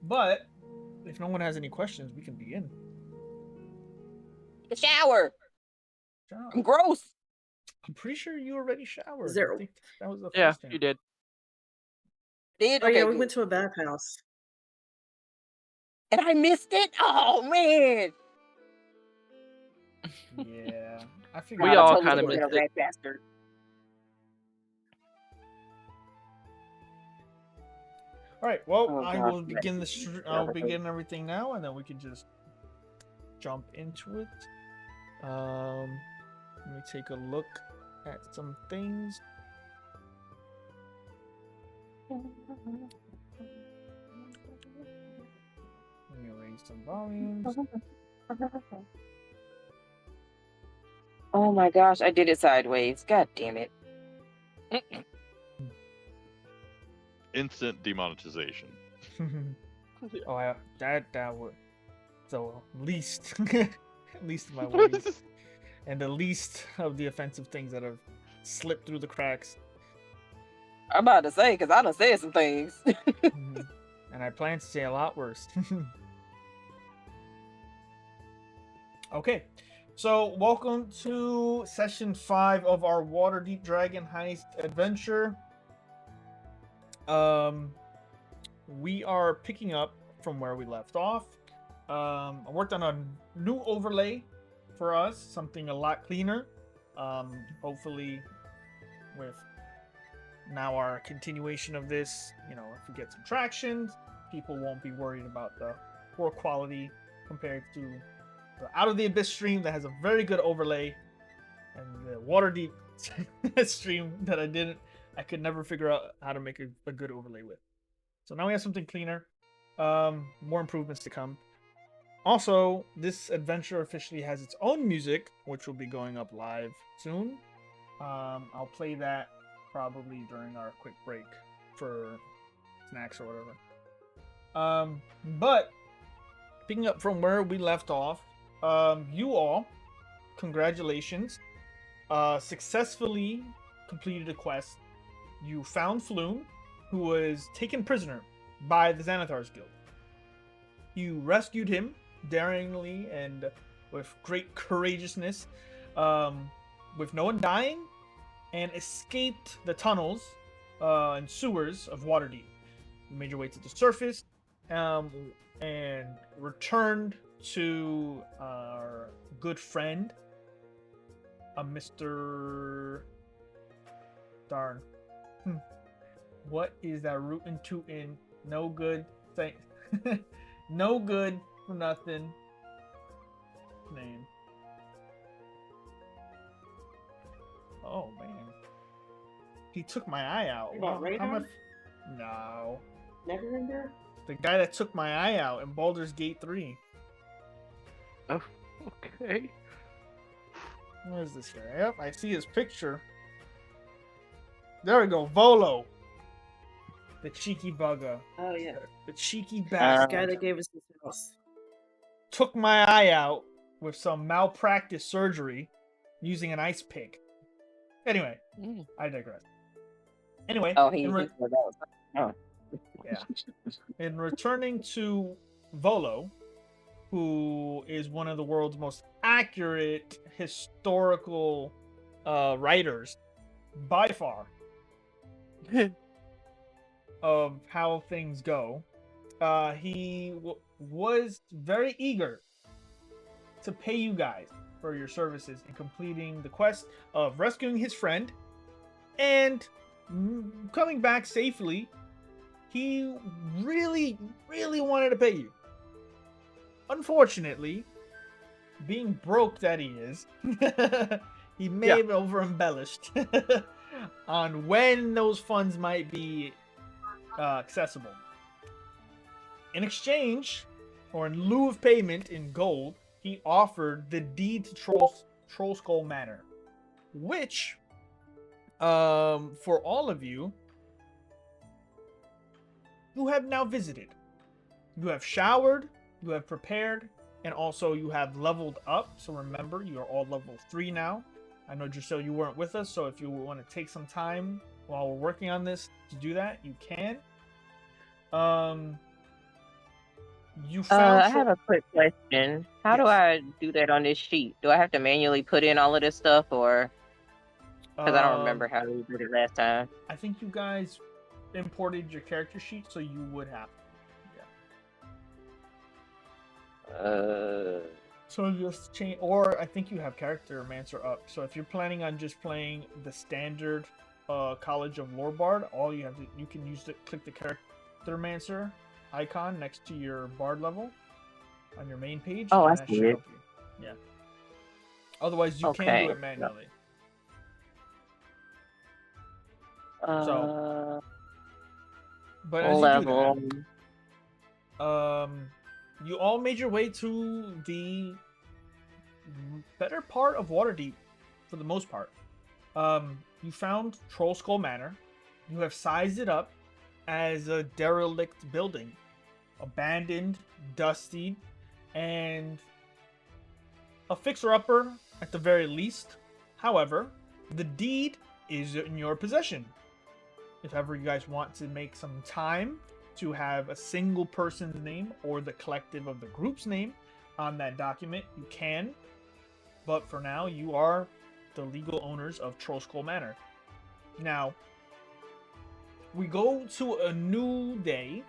But if no one has any questions, we can begin. The shower. I'm gross. I'm pretty sure you already showered. Is there- I think that was the Yeah, first you did. Did Oh okay, yeah, we good. went to a bathhouse. And I missed it. Oh man. Yeah, I figured We God, I all totally kinda should have missed it. that bastard. All right. Well, Oh, I God. will begin the. I'll begin everything now, and then we can just jump into it. Let me take a look at some things. Let me arrange some volumes. Oh my gosh, I did it sideways. God damn it. Instant demonetization. Oh, that would the least least of my worries, and the least of the offensive things that have slipped through the cracks. I'm about to say, because I done said some things. And I plan to say a lot worse. Okay, so welcome to session 5 of our Waterdeep Dragon Heist adventure. We are picking up from where we left off. I worked on a new overlay for us, something a lot cleaner. Hopefully, with now our continuation of this, if we get some traction, people won't be worried about the poor quality compared to the Out of the Abyss stream that has a very good overlay, and the Waterdeep stream that I could never figure out how to make a good overlay with. So now we have something cleaner, more improvements to come. Also, this adventure officially has its own music, which will be going up live soon. I'll play that probably during our quick break for snacks or whatever. But picking up from where we left off, you all, congratulations, successfully completed a quest. You found Flume, who was taken prisoner by the Xanathar's Guild. You rescued him daringly and with great courageousness, with no one dying, and escaped the tunnels and sewers of Waterdeep. You made your way to the surface, and returned to our good friend, Mr. Darn. What is that rootin' tootin'? No good thing. No good for nothing. Name. Oh man. He took my eye out. About Radon? No. Neverender? The guy that took my eye out in Baldur's Gate 3. Oh, okay. Where is this guy? Yep, I see his picture. There we go, Volo. The cheeky bugger. Oh yeah. The cheeky The bastard. guy that gave us this house. Took my eye out with some malpractice surgery using an ice pick. Anyway, I digress. Anyway, Oh, yeah. In returning to Volo, who is one of the world's most accurate historical writers by far of how things go, he was very eager to pay you guys for your services in completing the quest of rescuing his friend and coming back safely. He really, really wanted to pay you. Unfortunately, being broke that he is, he may have over-embellished on when those funds might be accessible. In exchange, or in lieu of payment in gold, he offered the deed to Troll Skull Manor, which, for all of you, you have now visited. You have showered, you have prepared, and also you have leveled up. So remember, you are all level 3 now. I know, Giselle, you weren't with us, so if you want to take some time while we're working on this to do that, you can. You found I have a quick question. How do Yes. I do that on this sheet? Do I have to manually put in all of this stuff, or because I don't remember how we did it last time? I think you guys imported your character sheet, so you would have. Uh, So just change, or I think you have Character Mancer up. So if you're planning on just playing the standard College of Lore Bard, all you have to you can use click the Character Mancer icon next to your Bard level on your main page. Oh, I and that see should it. help you. Yeah. Otherwise, you can do Okay. it manually. But as you level. do that, you all made your way to the better part of Waterdeep, for the most part. You found Troll Skull Manor. You have sized it up as a derelict building, abandoned, dusty, and a fixer-upper at the very least. However, the deed is in your possession. If ever you guys want to make some time to have a single person's name or the collective of the group's name on that document, you can. But for now, you are the legal owners of Troll Skull Manor. Now, we go to a new day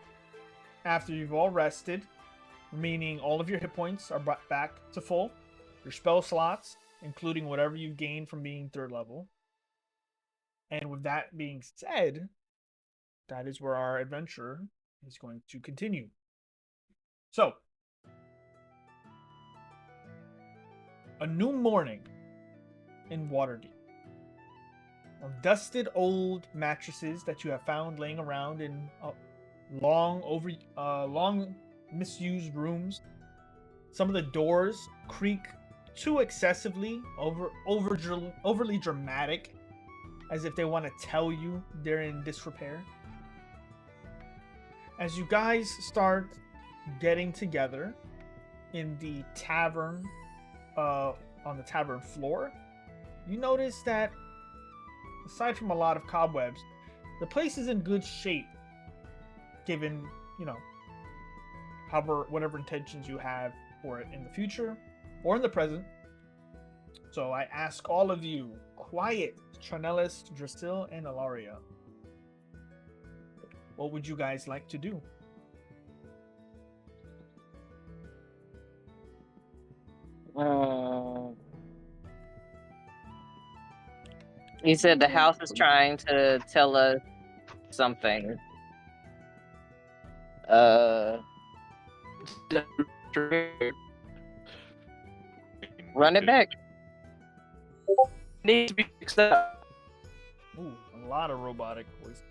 after you've all rested, meaning all of your hit points are brought back to full, your spell slots, including whatever you've gained from being 3rd level. And with that being said, that is where our adventure is going to continue. So, a new morning in Waterdeep. Of dusted old mattresses that you have found laying around in long misused rooms. Some of the doors creak too excessively, overly dramatic, as if they want to tell you they're in disrepair. As you guys start getting together in the tavern, on the tavern floor, you notice that aside from a lot of cobwebs, the place is in good shape, given, whatever intentions you have for it in the future or in the present. So I ask all of you, Quiet, Tranellis, Drasil, and Alaria, what would you guys like to do? You said the house is trying to tell us something. Run it back. Needs to be fixed up. Ooh, a lot of robotic voice.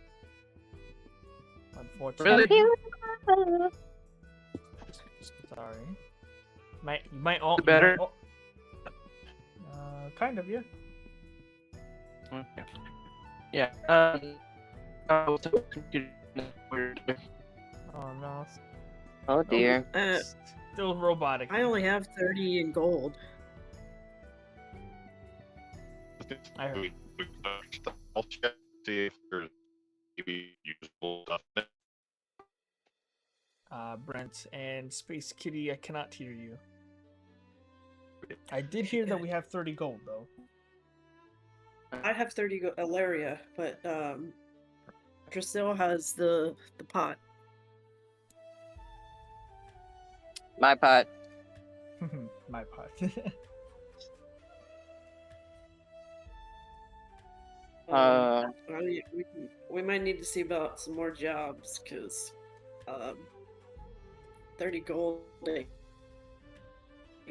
Unfortunately. Really? Sorry. You might all Better? Kind of, yeah. Okay. Yeah. Oh no. Oh dear. Still robotic. I only have 30 in gold. I heard. I'll check to see if there's maybe usable stuff. Brent and Space Kitty, I cannot hear you. I did hear that we have 30 gold though. I have 30 Alaria, but Drasil has the pot. My pot. My pot. We might need to see about some more jobs, because 30 gold ain't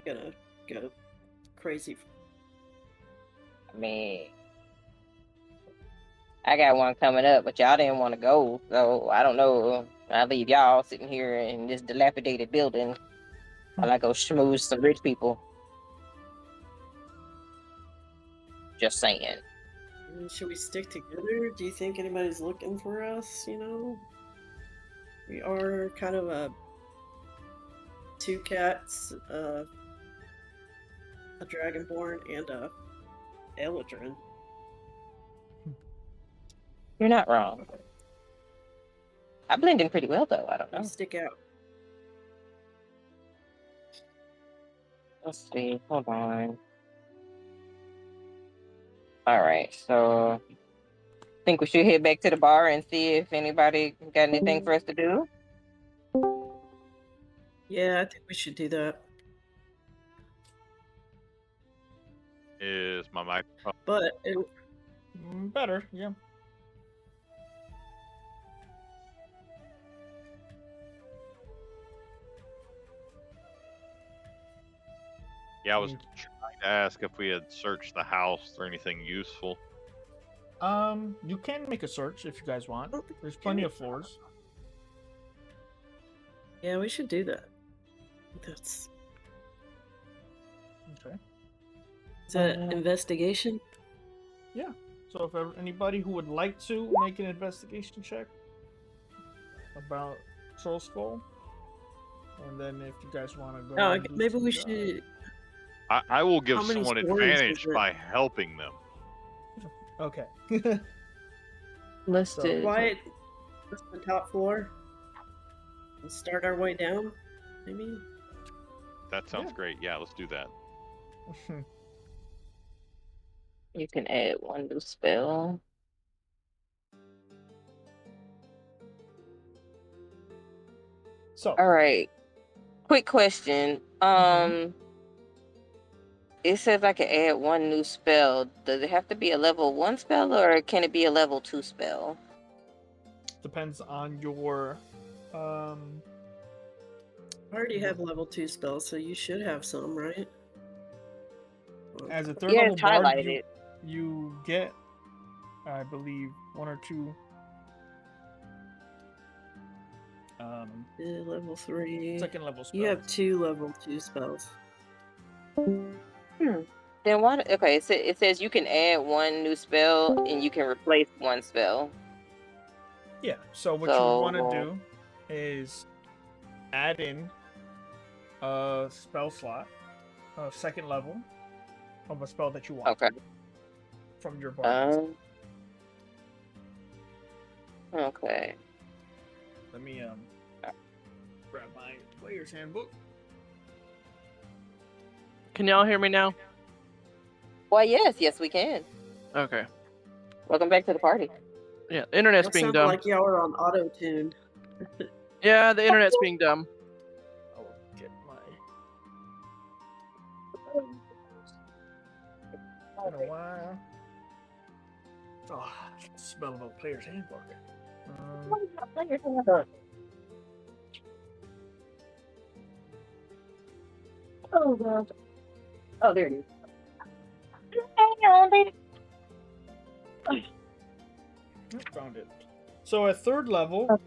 gonna go crazy. I mean, I got one coming up, but y'all didn't want to go, so I don't know. I leave y'all sitting here in this dilapidated building while I go schmooze some rich people. Just saying. Should we stick together? Do you think anybody's looking for us, We are kind of a 2 cats, a dragonborn, and a Eladrin. You're not wrong. I blend in pretty well, though. I don't know. We stick out. Let's see. Hold on. All right. So I think we should head back to the bar and see if anybody got anything for us to do. Yeah, I think we should do that. Is my microphone? But it, Better, yeah. Yeah, I was trying to ask if we had searched the house for anything useful. You can make a search if you guys want. don't think There's we plenty can. of floors. yeah, we should do that. That's Okay. is that investigation? So if anybody who would like to make an investigation check about Troll Skull, and then if you guys want to go, Oh, and do maybe some we job- should. I will give How many someone stories is advantage it? by helping them. Okay. Let's So- do. Quiet. Let's the top floor. And start our way down. Maybe. That sounds Yeah. great. Yeah, let's do that. You can add one new spell. So All right. Quick question. It says I can add one new spell. Does it have to be a level 1 spell or can it be a level 2 spell? depends on your I already have level 2 spells, so you should have some, right? as a third Yeah, level it's bard. highlighted. You get, I believe, one or two. Yeah, level 3. Second level spells. You have 2 level 2 spells. Then why? Okay, it says you can add one new spell and you can replace one spell. Yeah. So what you want to do is add in a spell slot, a second level of a spell that you want Okay. from your bard list. Okay. Let me grab my player's handbook. Can y'all hear me now? Well, yes, we can. Okay. Welcome back to the party. Yeah, the internet's Y'all being sound dumb. like y'all are on auto tune. Yeah, the internet's being dumb. I will get my. In a while. Oh, smell of a player's handbook. Oh god. Oh, there it is. Found it. So at third level,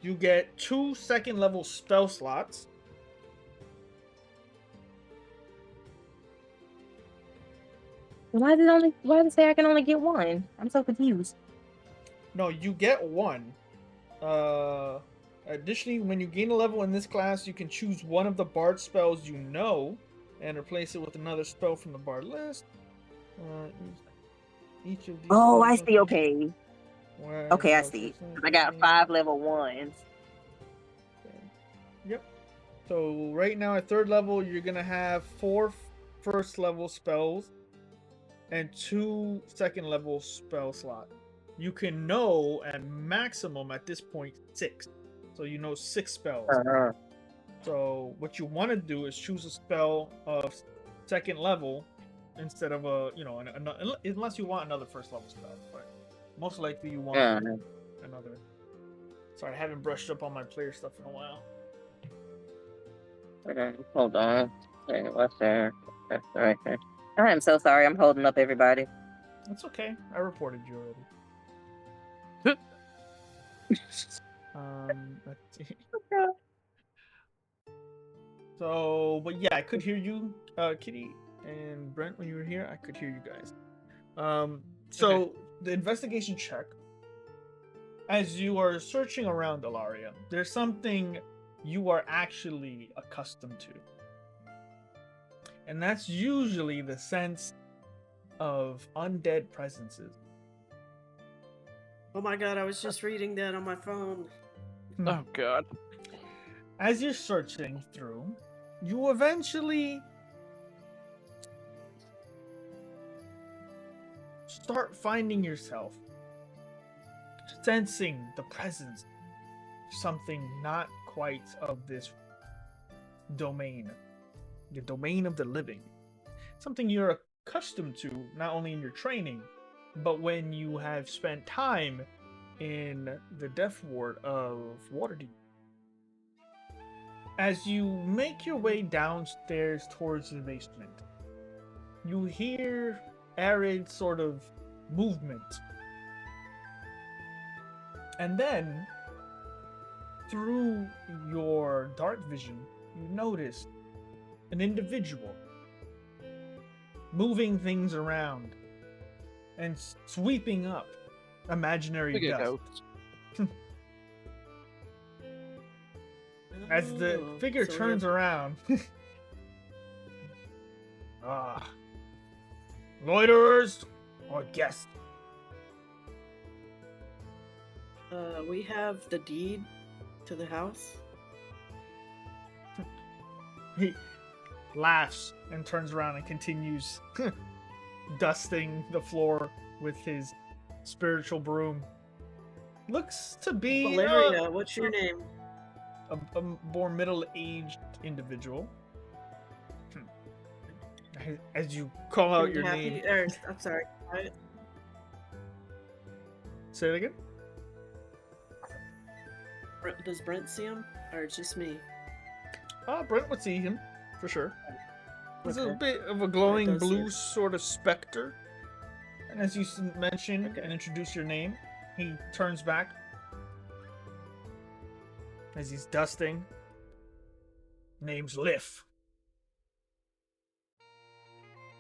you get 2 second level spell slots. Why does it say I can only get one? I'm so confused. No, you get one. Additionally, when you gain a level in this class, you can choose one of the bard spells you know and replace it with another spell from the bard list. Each of these. Oh, I spells see. Okay. where Okay, I spells see. percent I got gain- 5 level 1s. Yep. So right now at third level, you're gonna have 4 first level spells and 2 second level spell slots. You can know at maximum at this point 6. So you know 6 spells. So what you want to do is choose a spell of second level instead of unless you want another first level spell. But most likely you want another. Sorry, I haven't brushed up on my player stuff in a while. Hold on. Okay, what's there? That's right there. I am so sorry. I'm holding up everybody. It's okay. I reported you already. Let's see. So, but yeah, I could hear you, Kitty and Brent, when you were here. I could hear you guys. So the investigation check. As you are searching around Alaria, there's something you are actually accustomed to. And that's usually the sense of undead presences. Oh my god, I was just reading that on my phone. Oh god. As you're searching through, you eventually start finding yourself sensing the presence of something not quite of this domain, the domain of the living. Something you're accustomed to not only in your training, but when you have spent time in the death ward of Waterdeep. As you make your way downstairs towards the basement, you hear arid sort of movement. And then, through your dark vision, you notice an individual moving things around and sweeping up imaginary Look at dust. ghosts. As the Oh, figure so we turns have- around. Loiterers or guests? We have the deed to the house. He laughs and turns around and continues dusting the floor with his spiritual broom. Looks to be Valeria, what's your name? a more middle-aged individual. As you call out your name. I'm sorry. Say it again? Does Brent see him? Or it's just me? Brent would see him, for sure. He's a Okay. bit of a glowing does see blue him. sort of specter. And as you mention Okay. and introduce your name, he turns back. As he's dusting. Name's Liff.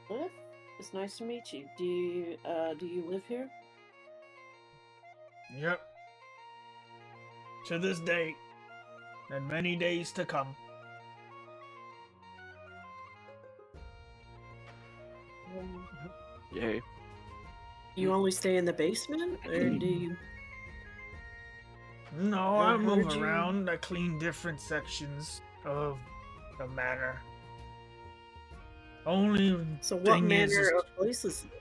Liv? It's nice to meet you. Do you live here? Yep. To this day, and many days to come. Yay. You only stay in the basement, or do you? No, I I move heard you- around. I clean different sections of the manor. Only So what thing is manner of place is this?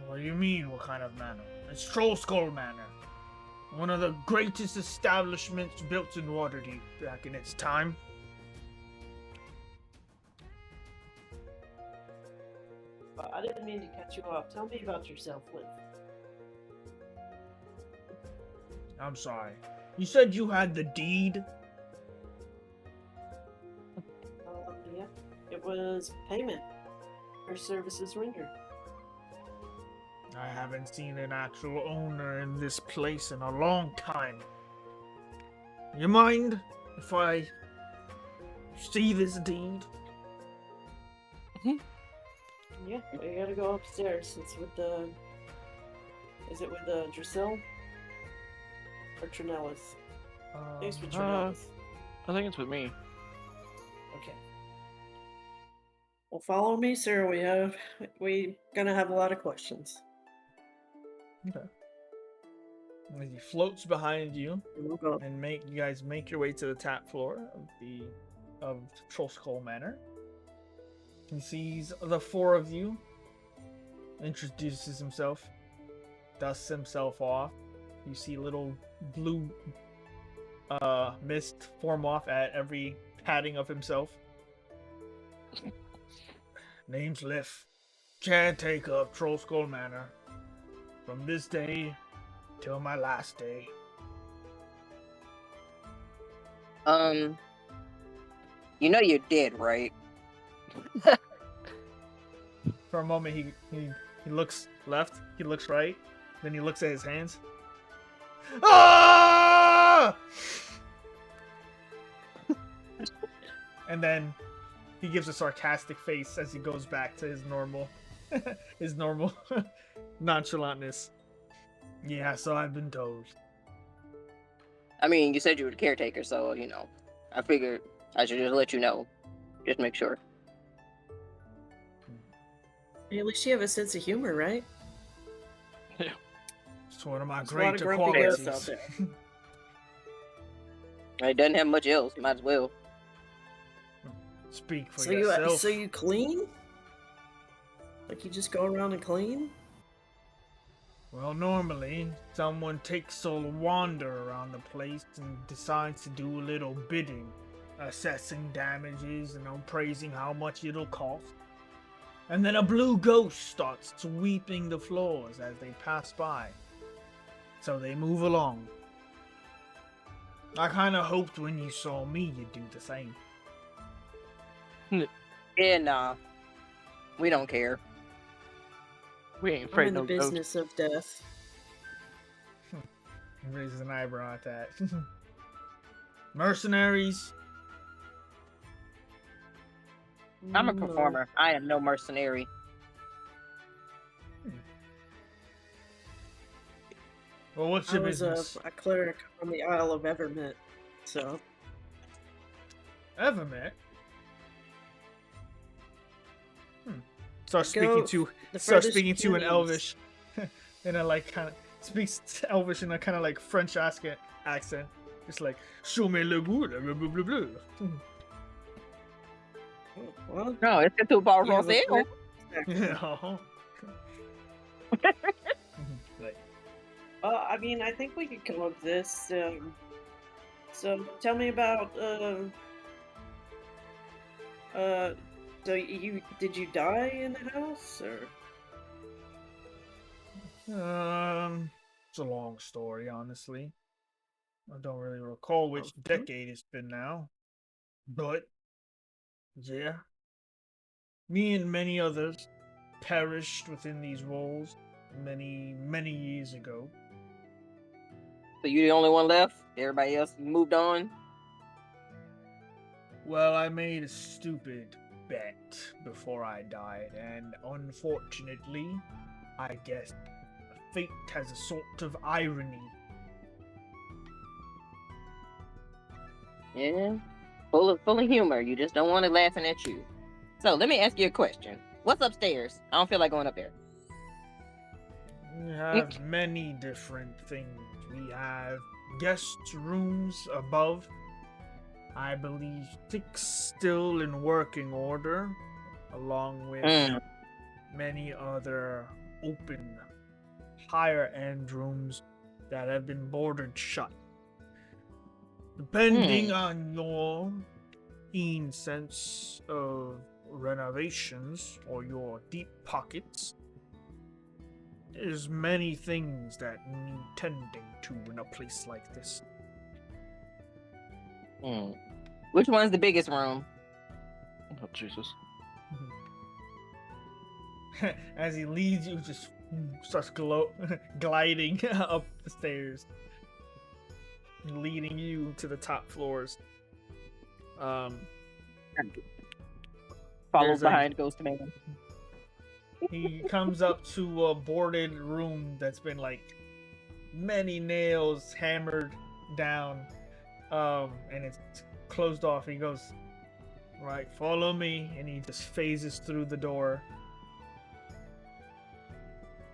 what do you mean, what kind of manor? It's Troll Skull Manor. One of the greatest establishments built in Waterdeep back in its time. I didn't mean to cut you off. Tell me about yourself, Liv. I'm sorry. You said you had the deed? Yeah, it was payment for services rendered. I haven't seen an actual owner in this place in a long time. You mind if I see this deed? Yeah, you gotta go upstairs. It's with the. Is it with the Drusilla? Or Trinellis? I think it's with Trinellis. I think it's with me. Okay. Well, follow me, sir. We gonna have a lot of questions. Okay. As he floats behind you We'll go. and you guys make your way to the top floor of Troll Skull Manor. He sees the four of you, introduces himself, dusts himself off. You see little blue mist form off at every patting of himself. Name's Liff, caretaker of Troll Skull Manor. From this day till my last day. You know you're dead, right? For a moment, he looks left, he looks right, then he looks at his hands. Ah! And then he gives a sarcastic face as he goes back to his normal, nonchalantness. Yeah, so I've been told. I mean, you said you were the caretaker, so, you know, I figured I should just let you know. Just make sure. Hey, at least you have a sense of humor, right? It's one of my There's a lot of greater grumpy ghosts qualities. out there. It doesn't have much else. Might as well. Speak for So yourself. you clean? Like you just go around and clean? Well, normally, someone takes a wander around the place and decides to do a little bidding, assessing damages and appraising how much it'll cost. And then a blue ghost starts sweeping the floors as they pass by. So they move along. I kinda hoped when you saw me you'd do the same. Yeah, nah. We don't care. We ain't I'm afraid in the no ghosts. business of death. Raises an eyebrow at that. Mercenaries. I'm a No. performer. I am no mercenary. Well, what's I your was business? a cleric on the Isle of Evermint, so Ever met? Start Go speaking to the start furthest speaking to an east. Elvish, in a like kind of speaks Elvish in a kind of like French accent. It's like show me le goût, blah blah blah blah. Well, No, it's too far you have from a Seattle. cleric Yeah. accent. Like, I mean, I think we could come up with this. So tell me about so did you die in the house or? it's a long story, honestly. I don't really recall which decade it's been now, but yeah, me and many others perished within these walls many years ago. So you the only one left? Everybody else moved on? Well, I made a stupid bet before I died, and unfortunately, I guess fate has a sort of irony. Yeah. Full of humor. You just don't want it laughing at you. So let me ask you a question. What's upstairs? I don't feel like going up there. We have many different things. We have guest rooms above. I believe 6 still in working order, along with many other open, higher end rooms that have been boarded shut. Depending on your keen sense of renovations or your deep pockets, there's many things that need tending to in a place like this. Which one's the biggest room? Oh, Jesus. As he leads you, just starts gliding up the stairs, leading you to the top floors. Follows There's behind Ghost Man. He comes up to a boarded room that's been like many nails hammered down, and it's closed off. He goes, "Right, follow me," and he just phases through the door.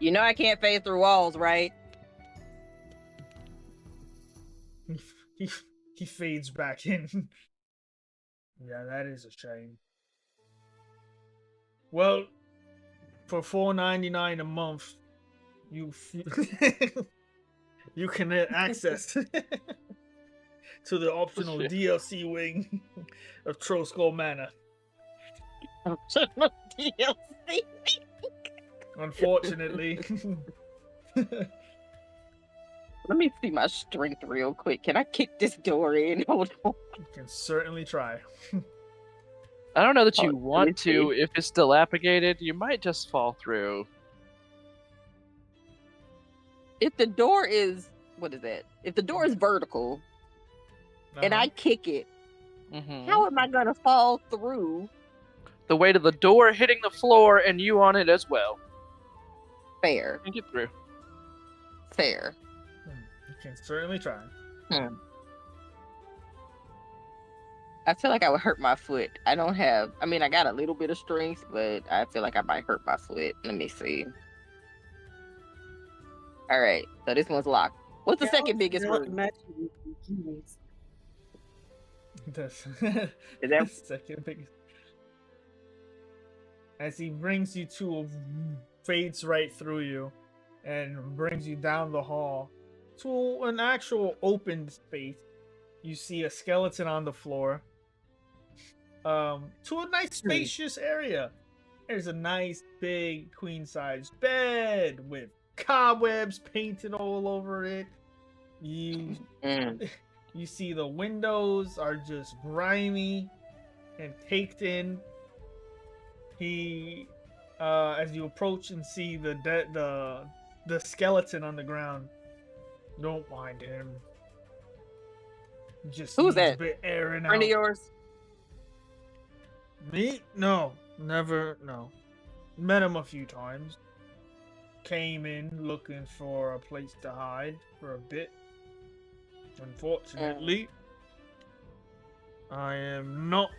You know I can't phase through walls, right? He fades back in. Yeah, that is a shame. Well, for $4.99 a month, you you can get access to the optional Shit. DLC wing of Troll Skull Manor. DLC. Unfortunately. Let me see my strength real quick. Can I kick this door in? Hold on. You can certainly try. I don't know that Oh, you let me want to. see. If it's dilapidated, you might just fall through. If the door is, what is that? If the door is vertical and I kick it, how am I gonna fall through? The weight of the door hitting the floor and you on it as well. Fair. You get through. Fair. You can certainly try. I feel like I would hurt my foot. I mean, I got a little bit of strength, but I feel like I might hurt my foot. Let me see. All right, so this one's locked. What's the second biggest room? That's Is that second biggest. as he brings you fades right through you and brings you down the hall to an actual open space. You see a skeleton on the floor. To a nice spacious area. There's a nice big queen size bed with cobwebs painted all over it. You you see the windows are just grimy and caked in. He as you approach and see the skeleton on the ground, don't mind him. Just Who's needs that? a bit airing Friend of out. yours? Me? No, never. No. Met him a few times. Came in looking for a place to hide for a bit. Unfortunately, I am not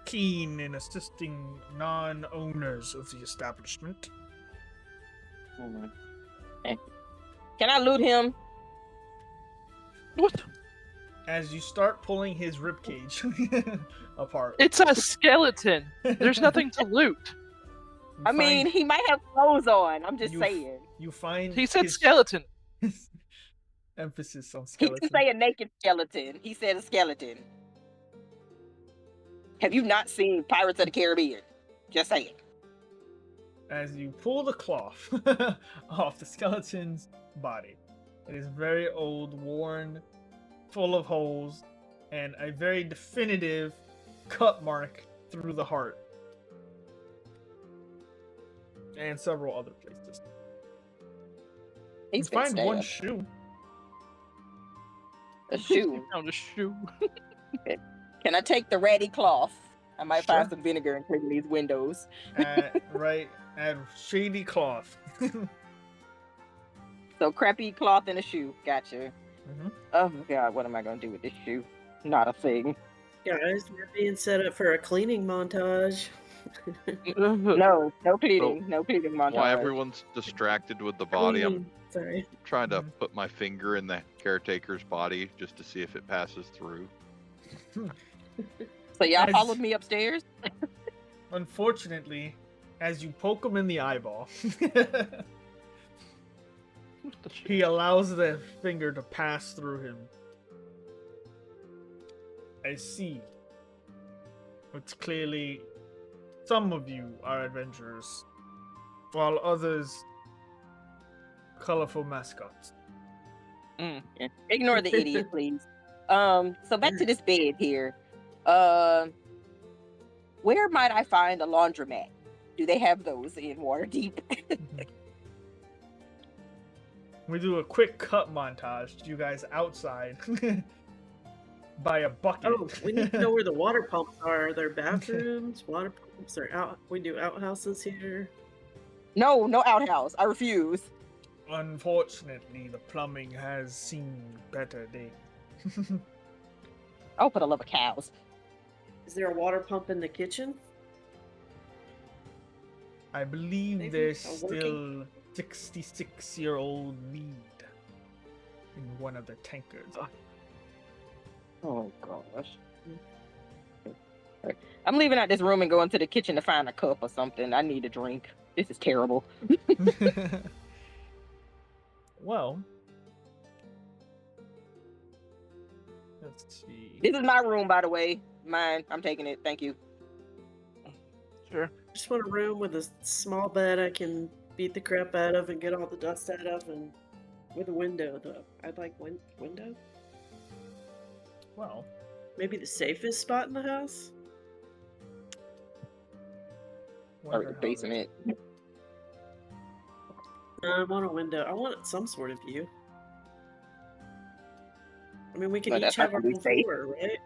keen in assisting non-owners of the establishment. Can I loot him? What? As you start pulling his ribcage apart. It's a skeleton. There's nothing to loot. You I mean, find- he might have clothes on. I'm just You- saying. you find He said his skeleton. emphasis on He skeleton. didn't say a naked skeleton. He said a skeleton. Have you not seen Pirates of the Caribbean? Just saying. As you pull the cloth off the skeleton's body. It is very old, worn, full of holes, and a very definitive cut mark through the heart. And several other places. He's You find been one stabbed. shoe. A shoe. Found a shoe. Can I take the ratty cloth? I might find Sure. some vinegar and clean these windows. Add shady cloth. So crappy cloth and a shoe. Gotcha. Mhm. Oh god, what am I gonna do with this shoe? Not a thing. Guys, we're being set up for a cleaning montage. No cleaning. No cleaning montage. While everyone's distracted with the body, I'm Sorry. trying to Mhm. put my finger in the caretaker's body just to see if it passes through. So y'all As- followed me upstairs? Unfortunately, as you poke him in the eyeball, he allows the finger to pass through him. I see. It's clearly some of you are adventurers, while others colorful mascots. Yeah. Ignore the idiot, please. So back to this bed here. Where might I find a laundromat? Do they have those in Waterdeep? We do a quick cut montage. You guys outside by a bucket. Oh, we need to know where the water pumps are. Are there bathrooms, water pumps, or out? We do outhouses here. No outhouse. I refuse. Unfortunately, the plumbing has seen better days. Oh, for the love of cows. Is there a water pump in the kitchen? I believe Maybe there's a still 66-year-old lead in one of the tankards. Oh gosh. I'm leaving out this room and going to the kitchen to find a cup or something. I need a drink. This is terrible. Well, let's see. This is my room, by the way. Mine. I'm taking it. Thank you. Sure. Just want a room with a small bed I can beat the crap out of and get all the dust out of, and with a window, though. I'd like window. Well, Maybe the safest spot in the house? Or wonder the how basement. I want a window. I want some sort of view. I mean, we can But each that's have not our gonna be own safe. floor, right?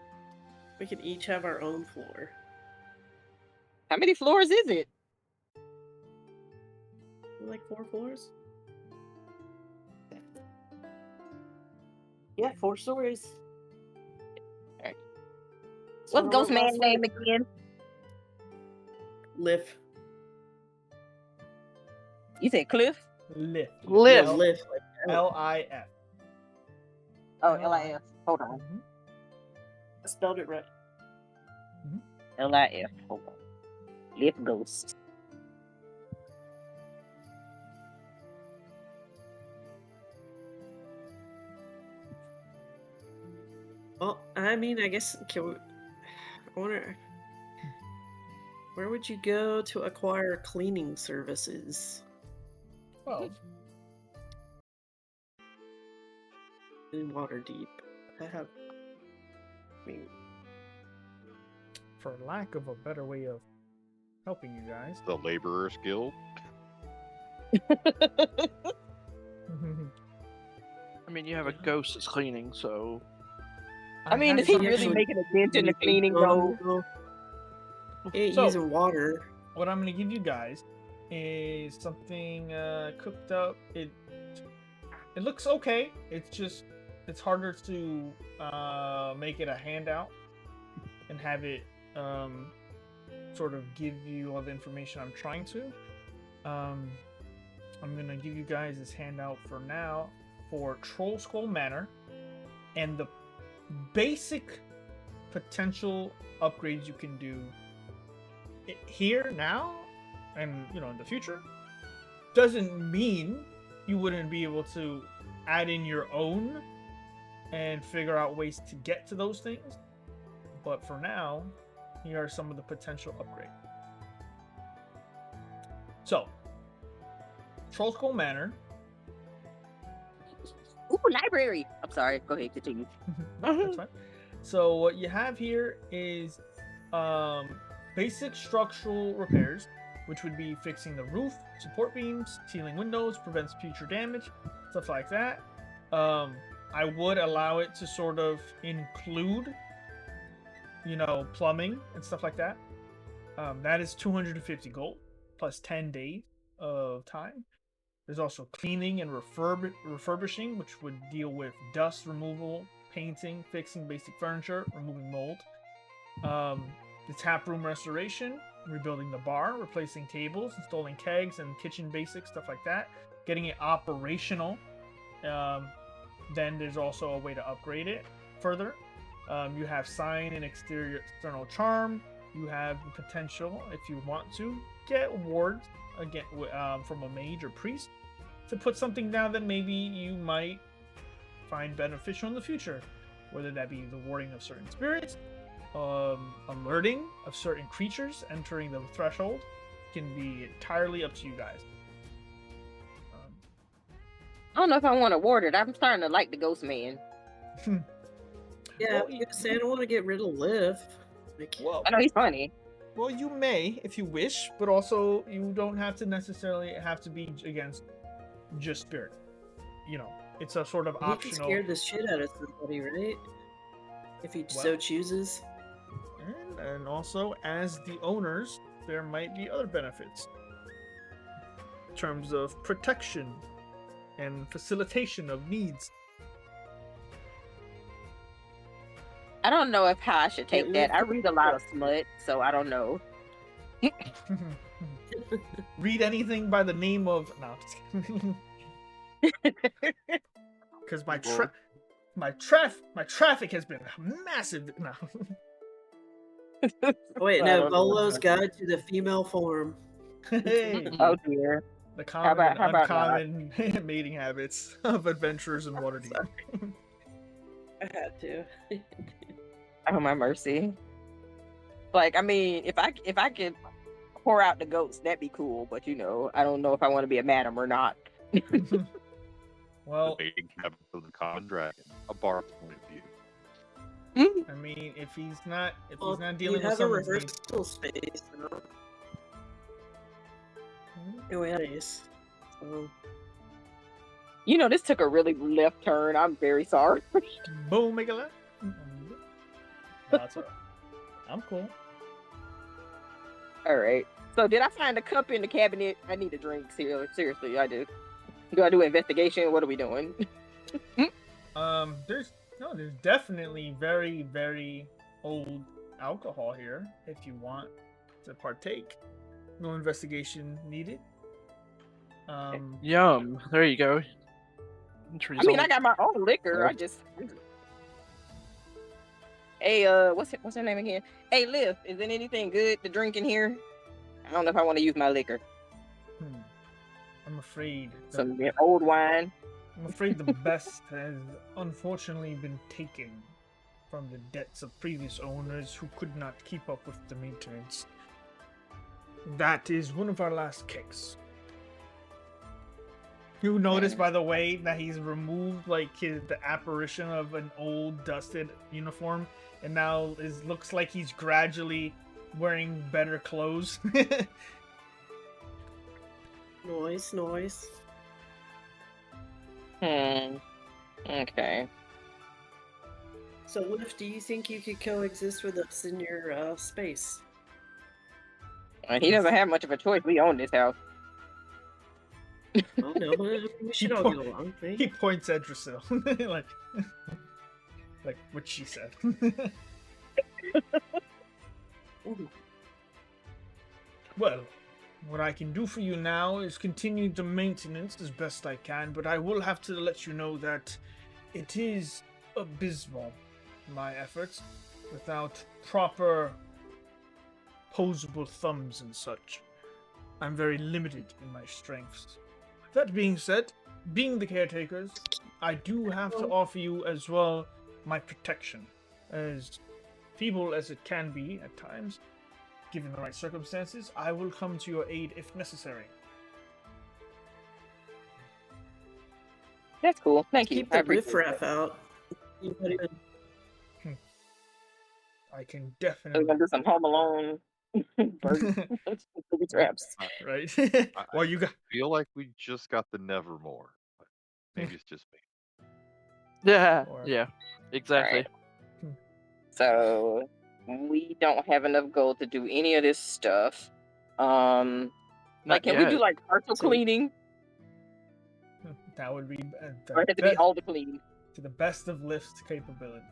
We can each have our own floor. How many floors is it? Like 4 floors? Yeah, 4 stories. Alright. That's What's what I Ghost wrote Man last name night. again? Lift. You said Cliff? Lift. Lift. Yeah, lift. Like, L-I-F. Oh, L-I-F. Hold on. Mhm. I spelled it right. L-I-F. Hold on. Lift ghosts. Well, I mean, I guess can we, I wonder where would you go to acquire cleaning services 12. in Waterdeep? I have. I mean, For lack of a better way of helping you guys. The Laborers Guild. I mean, you have a ghost that's cleaning, so I mean, have is he something- really making a dent in the cleaning though? He ain't So- using water. What I'm gonna give you guys is something cooked up. It looks okay. It's harder to make it a handout and have it sort of give you all the information I'm trying to. I'm gonna give you guys this handout for now for Troll Skull Manor and the basic potential upgrades you can do here now and in the future. Doesn't mean you wouldn't be able to add in your own and figure out ways to get to those things, but for now here are some of the potential upgrades. So Troll Skull Manor. Ooh, library. I'm sorry. Go ahead, continue. That's fine. So what you have here is basic structural repairs, which would be fixing the roof, support beams, sealing windows, prevents future damage, stuff like that. I would allow it to sort of include, plumbing and stuff like that. That is 250 gold plus 10 days of time. There's also cleaning and refurbishing, which would deal with dust removal, painting, fixing basic furniture, removing mold. The tap room restoration, rebuilding the bar, replacing tables, installing kegs and kitchen basics, stuff like that. Getting it operational. Then there's also a way to upgrade it further. You have sign and external charm. You have the potential, if you want to, get wards again from a mage or priest to put something down that maybe you might find beneficial in the future, whether that be the warding of certain spirits, alerting of certain creatures entering the threshold. Can be entirely up to you guys. I don't know if I want to ward it. I'm starting to like the ghost man. Yeah, Well, I was gonna say I don't want to get rid of Liv. Like, Well, I know he's funny. well, you may if you wish, but also you don't have to necessarily have to be against just spirit. It's a sort of he can optional. scare the shit out of somebody, right? If he so Well. chooses. And also, as the owners, there might be other benefits in terms of protection and facilitation of needs. I don't know how I should take It that. I lives- read a lot of smut, so I don't know. Read anything by the name of because my traffic has been massive. No. Oh, wait, I no, don't know. Bolo's Guide to the Female Form. Hey, Oh dear. the common about- how and about uncommon mating habits of adventurers in Waterdeep. I had to. Oh my mercy. Like, I mean, if I could pour out the goats, that'd be cool. But I don't know if I want to be a madam or not. Well, The mating habit of the common dragon. A bard's point of view. I mean, if he's not You dealing with have a someone's needs, reversal space. Anyways, so This took a really left turn. I'm very sorry. boom, make a left. That's all right. I'm cool. All right. So did I find a cup in the cabinet? I need a drink. Seriously, I do. Do I do investigation? What are we doing? There's definitely very, very old alcohol here if you want to partake. No investigation needed. yum. There you go. I mean, I got my own liquor. I just. Hey, what's her name again? Hey, Liv, is there anything good to drink in here? I don't know if I want to use my liquor. I'm afraid. Some old wine. I'm afraid the best has unfortunately been taken from the debts of previous owners who could not keep up with the maintenance. That is one of our last kegs. You notice, by the way, that he's removed like the apparition of an old dusted uniform, and now looks like he's gradually wearing better clothes. Noise. Okay. So, Lift, do you think you could coexist with us in your space? He doesn't have much of a choice. We own this house. Oh no, we should all get along, right? He points at Drusilla, like what she said. Well, what I can do for you now is continue the maintenance as best I can, but I will have to let you know that it is abysmal, my efforts, without proper posable thumbs and such. I'm very limited in my strengths. That being said, being the caretakers, I do have to offer you as well my protection, as feeble as it can be at times. Given the right circumstances, I will come to your aid if necessary. That's cool. Thank you. Keep I the appreciate riffraff that. out. You not even... I can We're definitely. gonna do some Home Alone booby traps. Right? Well, you got. Feel like we just got the Nevermore. But maybe it's just me. Yeah, Or- yeah, exactly. Alright. So we don't have enough gold to do any of this stuff. Not Like, can we do yet. like partial So- cleaning, That would be or it has to be all the clean? to the best of Lift's capability.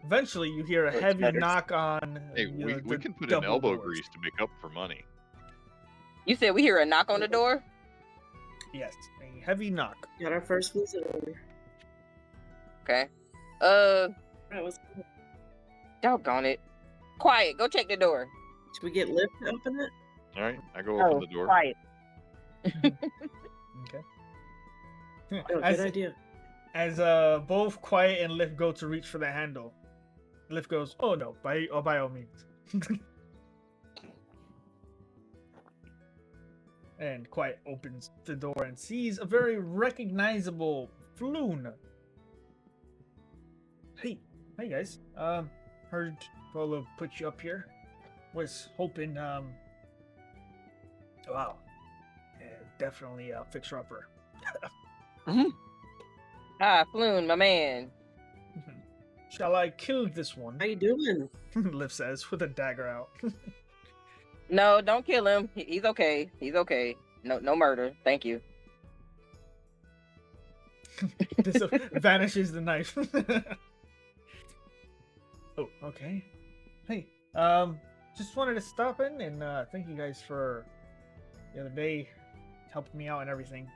Eventually, you hear a Which heavy matters. knock on. Hey, we the can put in double elbow doors. grease to make up for money. You said we hear a knock on the door. Yes, a heavy knock. Got our first visitor. Okay. That was... Doggone it. Quiet. Go check the door. Should we get Lift to open it? All right, I go open the door. Quiet. Okay. Oh, as good idea. as both Quiet and Lift go to reach for the handle, Lift goes, "Oh no, by all means." And Quiet opens the door and sees a very recognizable Floon. Hey guys. Heard Polo put you up here. Was hoping, wow. Yeah, definitely a fixer-upper. Ah, Floon, my man. Shall I kill this one? How you doing? Liv says with a dagger out. No, don't kill him. He's okay. He's okay. No murder. Thank you. This vanishes the knife. Oh, okay. Hey, just wanted to stop in and thank you guys for the other day helping me out and everything.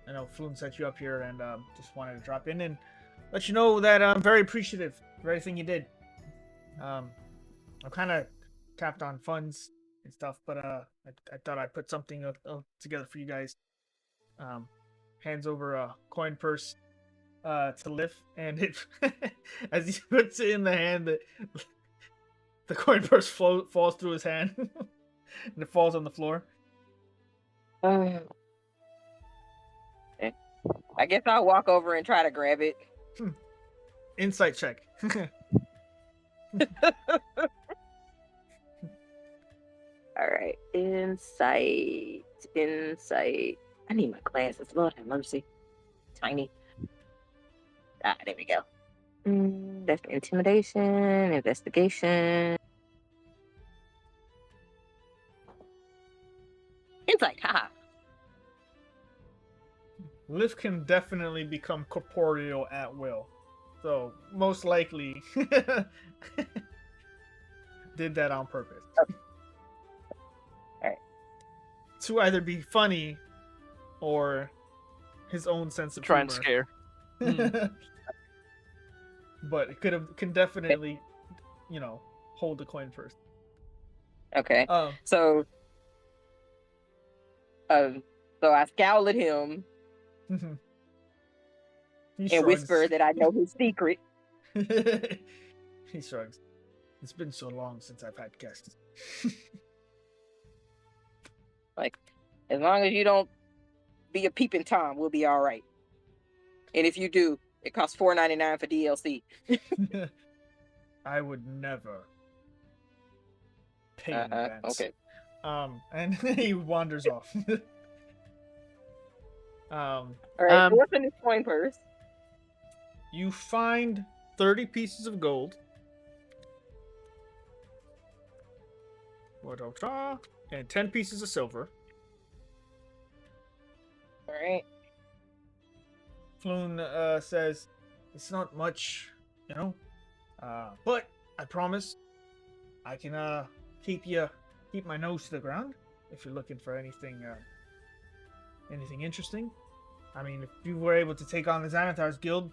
I know Floon set you up here, and just wanted to drop in and let you know that I'm very appreciative for everything you did. I'm kind of tapped on funds and stuff, but I thought I'd put something together for you guys. Hands over a coin purse to Lift, and it as he puts it in the hand, the coin purse falls through his hand, and it falls on the floor. Okay. I guess I'll walk over and try to grab it. Insight check. All right. Insight. I need my glasses. Lord have mercy. Tiny. Ah, there we go. That's intimidation, investigation. Insight, haha. Lift can definitely become corporeal at will, so most likely did that on purpose. Okay. Alright. To either be funny or his own sense of Try and humor. scare. But it can definitely, hold the coin first. Okay. Um, So, so I scowl at him he and shrugs. whisper that I know his secret. He shrugs. It's been so long since I've had guests. Like, as long as you don't be a peeping Tom, we'll be all right. And if you do, it costs $4.99 for DLC. I would never pay in advance. Okay. And he wanders off. All right. So what's in this coin purse? You find 30 pieces of gold. And 10 pieces of silver. All right. Floon says, it's not much, you know, but I promise I can keep my nose to the ground if you're looking for anything interesting. I mean, if you were able to take on the Xanathar's Guild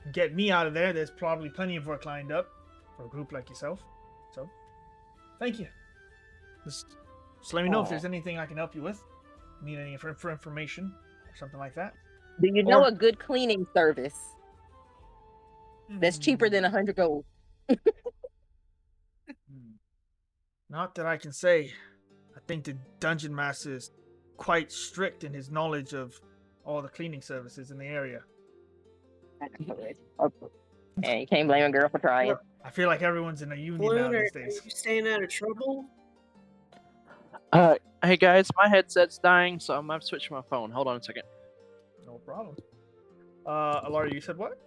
and get me out of there, there's probably plenty of work lined up for a group like yourself. So, thank you. Just let me know if there's anything I can help you with. Need any for information or something like that. Do you know a good cleaning service that's cheaper than 100 gold? Not that I can say. I think the dungeon master is quite strict in his knowledge of all the cleaning services in the area. And you can't blame a girl for trying. I feel like everyone's in a union now Balloon, these are days. you staying out of trouble? Hey guys, my headset's dying, so I'm gonna switch my phone. Hold on a second. No problem. Alara, you said what?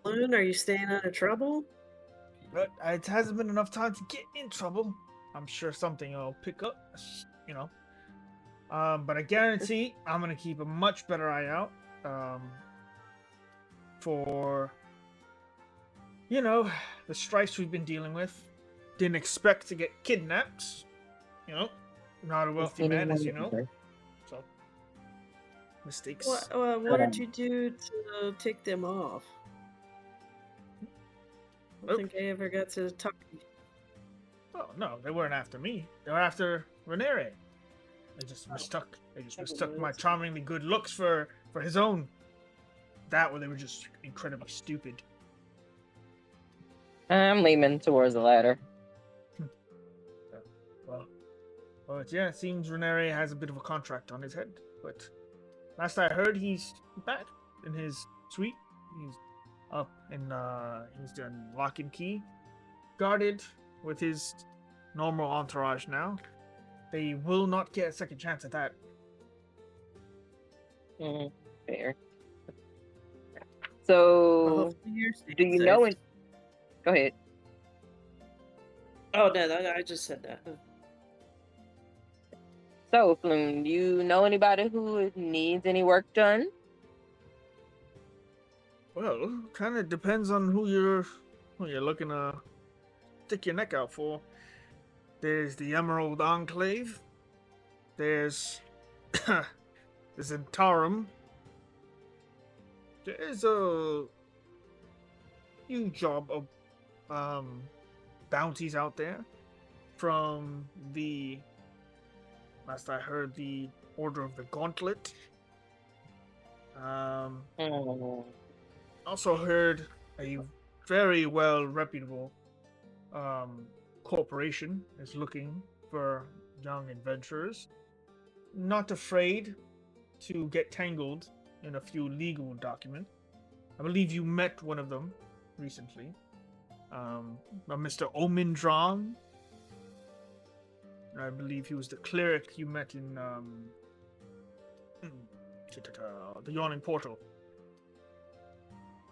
Balloon, are you staying out of trouble? But it hasn't been enough time to get in trouble. I'm sure something will pick up, you know. But I guarantee I'm gonna keep a much better eye out for, you know, the strikes we've been dealing with. Didn't expect to get kidnapped, you know. Not a wealthy man, as you know. So, mistakes. What did you do to take them off? I don't think I ever got to talk to you. Oh no, they weren't after me. They were after Renere. They just mistook. They just mistook my charmingly good looks for his own. That, or they were just incredibly stupid. I'm leaning towards the latter. But yeah, it seems Renere has a bit of a contract on his head. But last I heard, he's back in his suite. He's up and he's done lock and key, guarded with his normal entourage now. They will not get a second chance at that. Fair. So, do you know it? Go ahead. Oh no, I just said that. So, Floon, do you know anybody who needs any work done? Well, kind of depends on who you're looking to stick your neck out for. There's the Emerald Enclave. There's the Zentarum. There's a huge job of bounties out there from the, last I heard, the Order of the Gauntlet. Also heard a very well reputable corporation is looking for young adventurers, not afraid to get tangled in a few legal documents. I believe you met one of them recently, Mr. Omindron. I believe he was the cleric you met in the Yawning Portal.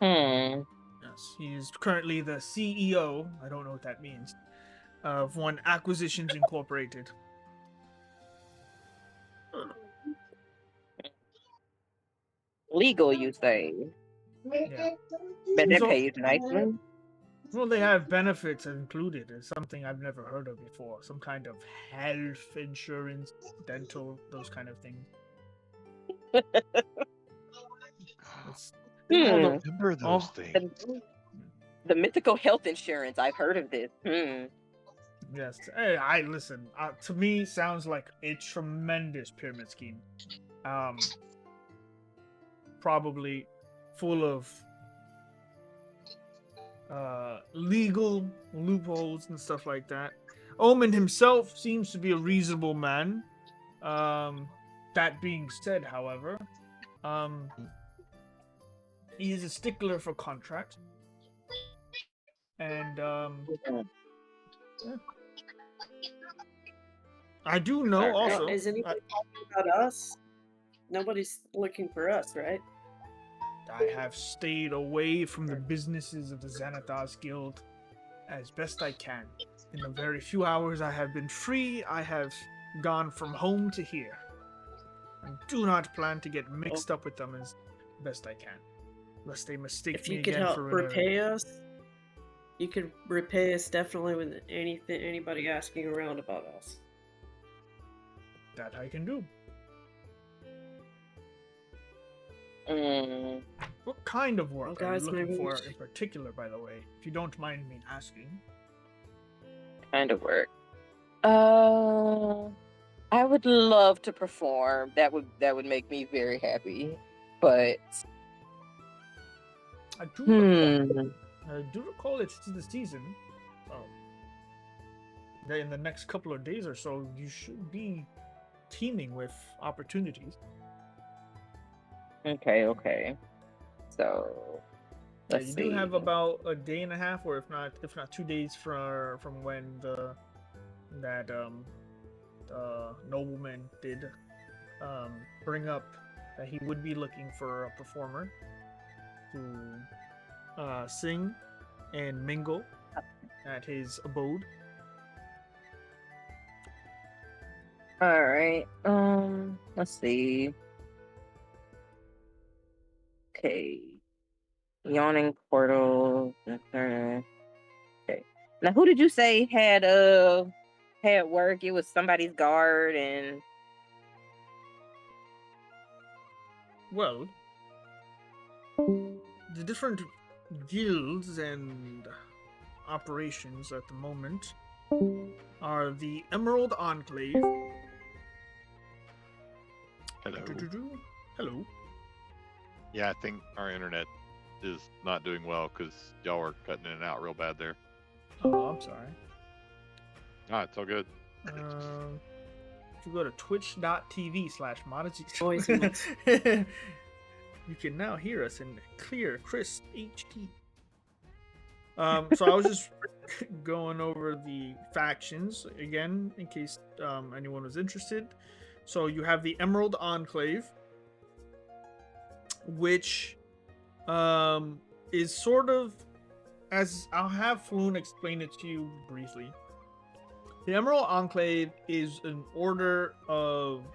Yes, he is currently the CEO, I don't know what that means, of One Acquisitions Incorporated. Legal, you say? Yeah. But that So- pays nicely. Well, they have benefits included. It's something I've never heard of before. Some kind of health insurance, dental, those kind of things. I Hmm. remember those things. The mythical health insurance. I've heard of this. Yes. Hey, I listen. To me, sounds like a tremendous pyramid scheme. Probably full of legal loopholes and stuff like that. Omen himself seems to be a reasonable man. That being said, however, he is a stickler for contract, and yeah. I do know Alright. also. Now, is anybody talking about us? Nobody's looking for us, right? I have stayed away from the businesses of the Xanathars Guild as best I can. In the very few hours I have been free, I have gone from home to here. And do not plan to get mixed up with them as best I can. Lest they mistake If me you could again help for repay us, you could repay us definitely with anybody asking around about us. that I can do. What kind of work Well, are you guys, looking maybe we for should- in particular, by the way? If you don't mind me asking. Kind of work. I would love to perform. That would make me very happy. But I do recall it's the season. So in the next couple of days or so, you should be teeming with opportunities. okay. So let's you see. do have about a day and a half, or if not 2 days from when that nobleman did bring up that he would be looking for a performer to sing and mingle at his abode. All right. Let's see. Okay. Yawning portal. Okay. Now, who did you say had work? It was somebody's guard and. Well, the different guilds and operations at the moment are the Emerald Enclave. Hello. Hello. Yeah, I think our internet is not doing well because y'all are cutting in and out real bad there. Oh, I'm sorry. Ah, it's all good. If you go to twitch.tv/Mada Always Zitro, you can now hear us in clear, crisp HD. So I was just going over the factions again in case anyone was interested. So you have the Emerald Enclave, which is sort of, as I'll have Floon explain it to you briefly. The Emerald Enclave is an order of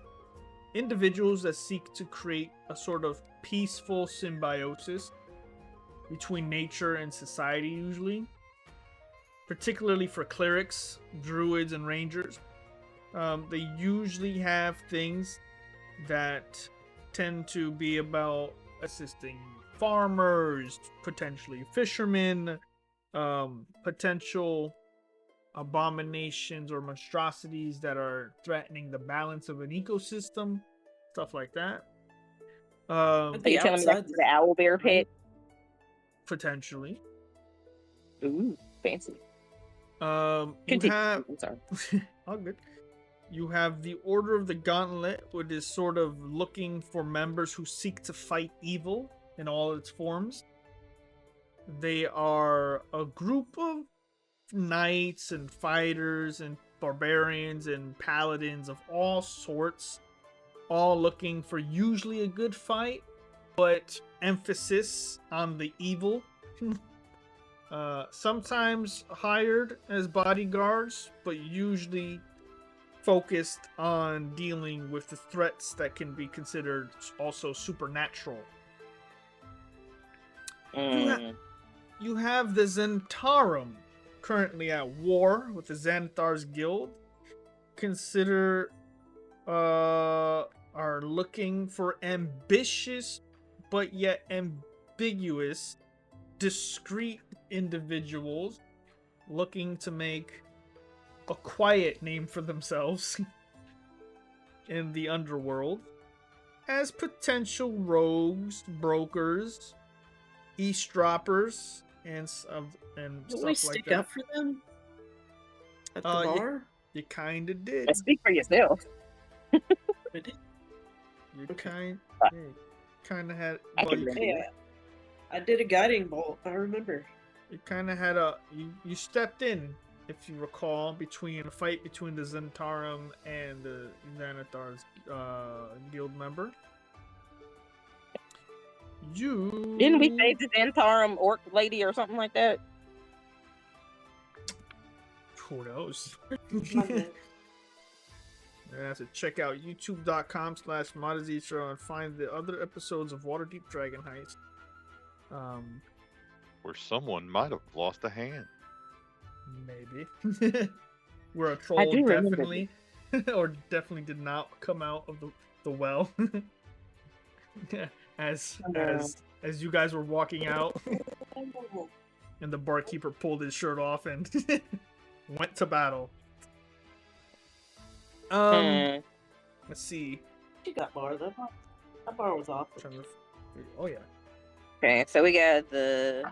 individuals that seek to create a sort of peaceful symbiosis between nature and society, usually. Particularly for clerics, druids, and rangers. They usually have things that tend to be about assisting farmers, potentially fishermen, potential abominations or monstrosities that are threatening the balance of an ecosystem, stuff like that. Are you telling me that's the owl bear pit? Potentially. Ooh, fancy. You have I'm sorry. all good. You have the Order of the Gauntlet, which is sort of looking for members who seek to fight evil in all its forms. They are a group of knights and fighters and barbarians and paladins of all sorts, all looking for usually a good fight, but emphasis on the evil. Sometimes hired as bodyguards, but usually focused on dealing with the threats that can be considered also supernatural. You have the Zentarum, currently at war with the Xanathars Guild. Are looking for ambitious but yet ambiguous, discreet individuals looking to make a quiet name for themselves in the underworld as potential rogues, brokers, eavesdroppers, and stuff Don't we like stick that. up for them at the You- bar? You kind of did. And speak for yourself. We did. You Okay. kind of had. I Well, can you, remember. Yeah, I did a guiding bolt. I remember. you kind of had a. You stepped in, if you recall, between a fight between the Zentarum and the Xanathar's guild member. You Didn't we save the Zentarum orc lady or something like that? Who knows? My bad. You're gonna have to check out youtube.com/Mada Zitro and find the other episodes of Waterdeep Dragon Heist. Where someone might have lost a hand. Maybe. Where a troll do remember definitely or definitely did not come out of the well. as you guys were walking out and the barkeeper pulled his shirt off and went to battle. Let's see. She got bar. That bar was awesome. Oh yeah. Okay, so we got the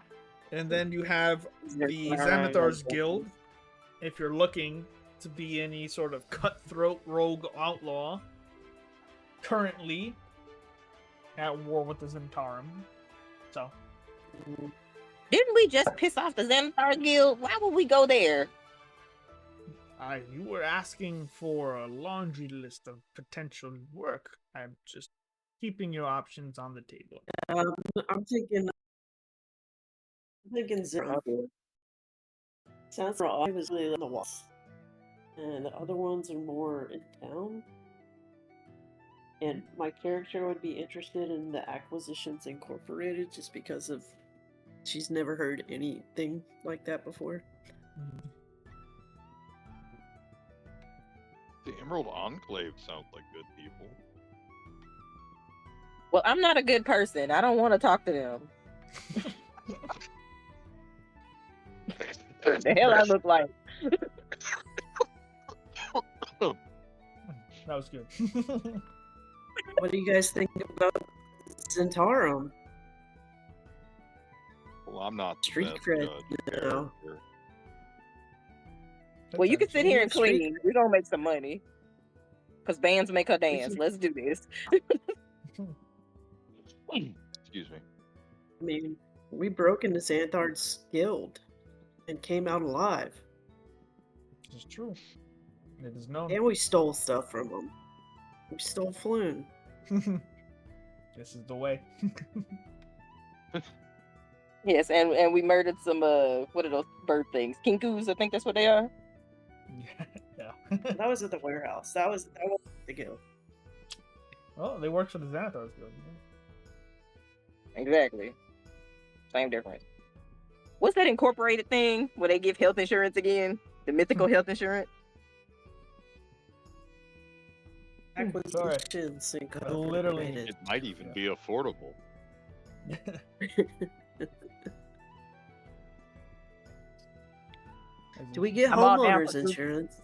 And then you have the Xanathar's Guild. If you're looking to be any sort of cutthroat rogue outlaw, currently at war with the Zentarum. So, Didn't we just piss off the Xanathar Guild? Why would we go there? you were asking for a laundry list of potential work. I'm just keeping your options on the table. I'm thinking zero. Sounds like I was really on the walls, and the other ones are more in town. And my character would be interested in the Acquisitions Incorporated just because of she's never heard anything like that before. The Emerald Enclave sounds like good people. Well, I'm not a good person. I don't want to talk to them. The hell I look like. That was good. What do you guys think about Zentarum? Well, I'm not the Street best cred, judge of you know. character. Well, you can sit here and Street- clean. We're gonna make some money. Cause bands make her dance. Let's do this. Excuse me. I mean, we broke into Xanthar's guild and came out alive. This is true. It is known. And we stole stuff from them. We stole Floon. This is the way. Yes, and we murdered some what are those bird things? Kinkus, I think that's what they are. Yeah. That was at the warehouse. That was the guild. Oh, they work for the Xanathar's Guild. Exactly. Same difference. What's that incorporated thing where they give health insurance again? The mythical health insurance? Acquisitions Literally. Incorporated. It might even be affordable. Do we get I'm all down homeowners for insurance?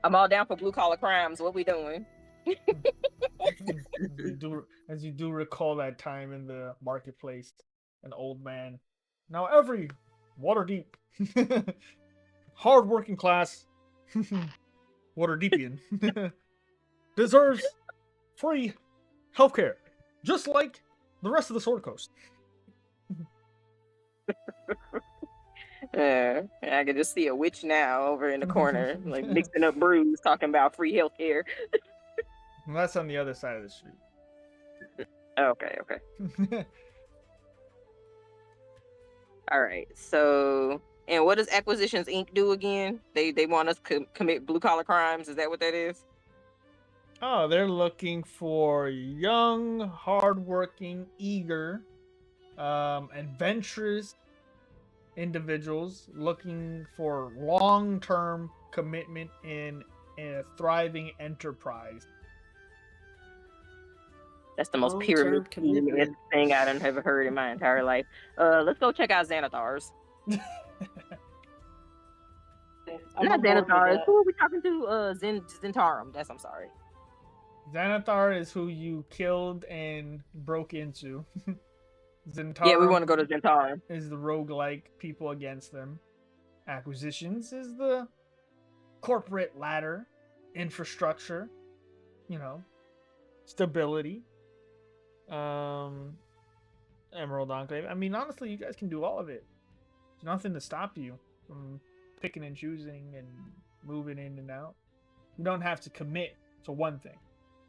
I'm all down for blue collar crimes. What we doing? As you do recall that time in the marketplace, an old man. Now every Waterdeep, hard-working class, Waterdeepian, deserves free healthcare, just like the rest of the Sword Coast. I can just see a witch now over in the corner, like mixing up brews, talking about free healthcare. And that's on the other side of the street. Okay. All right. So, and what does Acquisitions Inc. do again? They want us to commit blue collar crimes. Is that what that is? Oh, they're looking for young, hardworking, eager, adventurous individuals looking for long-term commitment in a thriving enterprise. That's the most Long-term pyramid commitment. thing I've ever heard in my entire life. Let's go check out Xanathar's. I'm Not on board with Xanathar. that. Who are we talking to? Zentarum. I'm sorry. Xanathar is who you killed and broke into. Zentarum Yeah, we want to go to Zentarum. is the roguelike people against them. Acquisitions is the corporate ladder, infrastructure, stability. Emerald Enclave. I mean, honestly, you guys can do all of it. There's nothing to stop you from picking and choosing and moving in and out. You don't have to commit to one thing,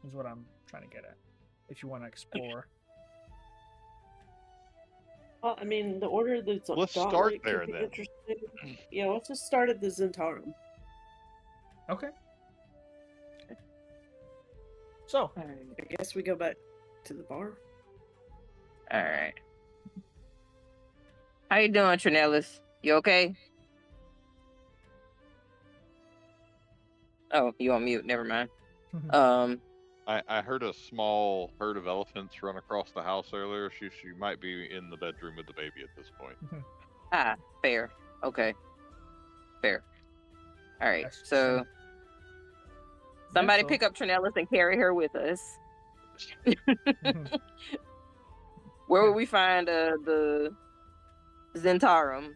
is what I'm trying to get at. If you want to explore. Well, I mean, the order that's Let's got start could there be then. interesting. Yeah, let's just start at the Zentarum. Okay. So, I guess we go back to the bar. All right. How you doing, Trinellis? You okay? Oh, you on mute? Never mind. I heard a small herd of elephants run across the house earlier. She might be in the bedroom with the baby at this point. Fair. Okay. Fair. All right. Yes, So somebody so- pick up Trinellis and carry her with us. Where would we find the Zentarum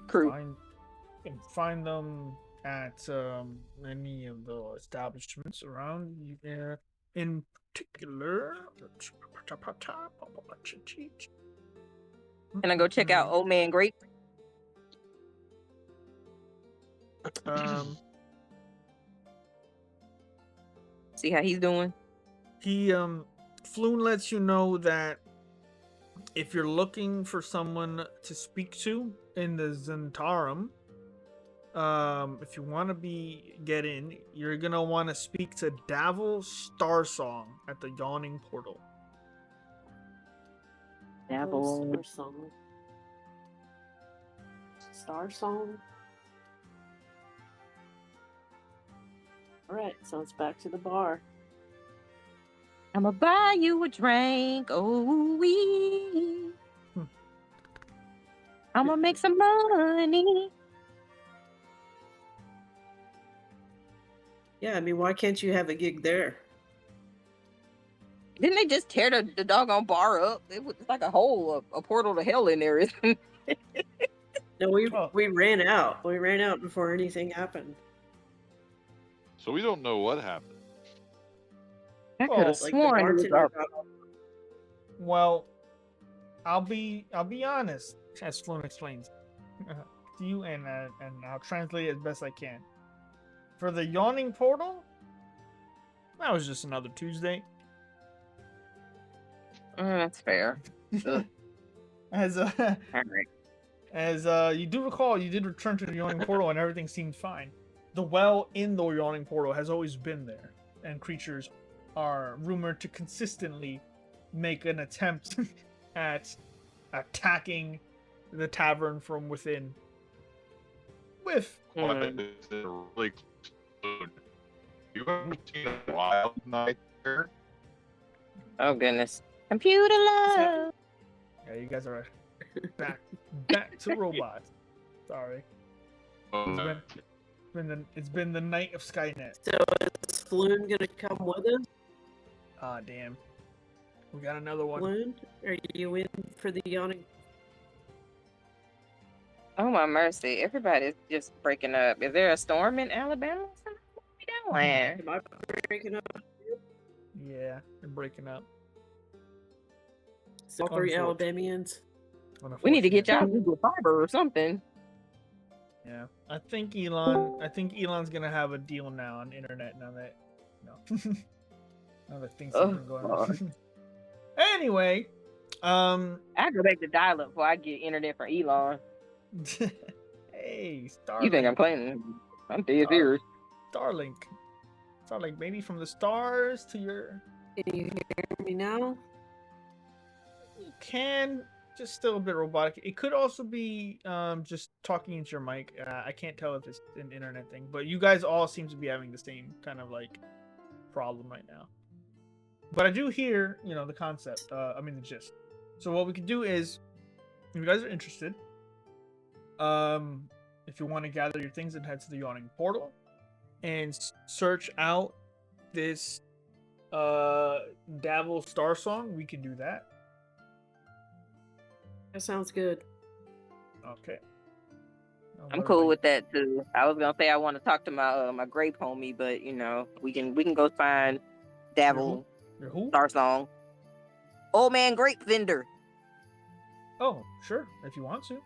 crew? you can find them at any of the establishments around you there. In particular, Can I go check out Old Man Grape? See how he's doing? Floon lets you know that if you're looking for someone to speak to in the Zentarum, if you want to get in, you're gonna want to speak to Davil Starsong at the Yawning Portal. Dabble. Star Song. Star Song? Alright, so it's back to the bar. I'ma buy you a drink, oh wee. I'ma make some money. Yeah, I mean, why can't you have a gig there? Didn't they just tear the doggone bar up? It was like a hole, a portal to hell in there. No, Oh. we ran out. We ran out before anything happened. So we don't know what happened. I Well, could have Like the sworn it was bartender up. got Well, I'll be honest, as Floon explains to you, and I'll translate it as best I can. For the Yawning Portal, that was just another Tuesday. That's fair. As All right. as you do recall, you did return to the Yawning Portal, and everything seemed fine. The well in the Yawning Portal has always been there, and creatures are rumored to consistently make an attempt at attacking the tavern from within. With Hmm. It's a really close. You haven't seen a wild night there? Oh goodness. Computer love. yeah, you guys are back to robots. Sorry, it's been the night of Skynet. So is Floon gonna come with us? Ah, damn. We got another one. Floon? Are you in for the yawning? Oh my mercy. Everybody's just breaking up. Is there a storm in Alabama? What are we doing? Am I breaking up? Yeah, they're breaking up. So 3 Unfortunate. Alabamians. We need to get y'all Unfortunate. Google Fiber or something. Yeah, I think Elon's gonna have a deal now on the internet now that now that things have been going on. Anyway, I go back to dial-up before I get internet from Elon. hey, Starlink. You think I'm playing? I'm dead serious. Starlink, maybe from the stars to your. Can you hear me now? You can just still a bit robotic. It could also be just talking into your mic. I can't tell if it's an internet thing, but you guys all seem to be having the same kind of like problem right now. But I do hear, the concept. The gist. So what we could do is, if you guys are interested, if you want to gather your things and head to the yawning portal and search out this Davil Star Song, we can do that. That sounds good. Okay. I'm cool with that too. I was gonna say I want to talk to my my grape homie, but you know we can go find Davil Your who? Star Song. Old man grape vendor. Oh, sure, if you want to.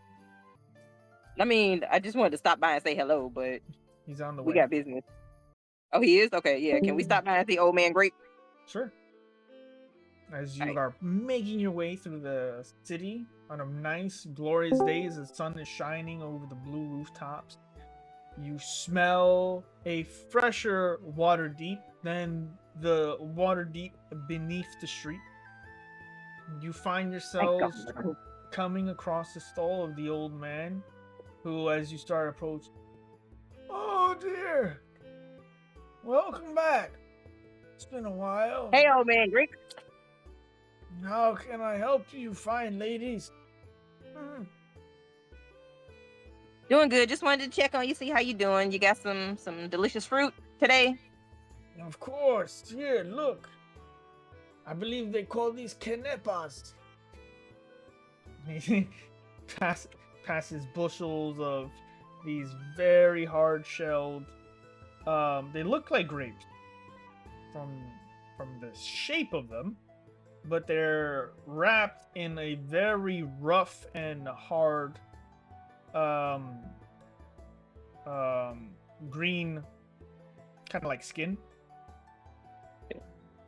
I mean, I just wanted to stop by and say hello, but He's on the we way. got business. Oh, he is? Okay, yeah. Can we stop by and see old man grape? Sure. As you Right. are making your way through the city on a nice, glorious day as the sun is shining over the blue rooftops, you smell a fresher Waterdeep than the Waterdeep beneath the street. You find yourselves coming across the stall of the old man, who, as you start approaching, "Oh dear, welcome back. It's been a while. Hey, old man grape. How can I help you fine ladies?" Doing good. Just wanted to check on you, see how you doing. You got some delicious fruit today? Of course. Here, look. I believe they call these kenepas. He passes bushels of these very hard-shelled. They look like grapes from the shape of them, but they're wrapped in a very rough and hard green, kind of like skin.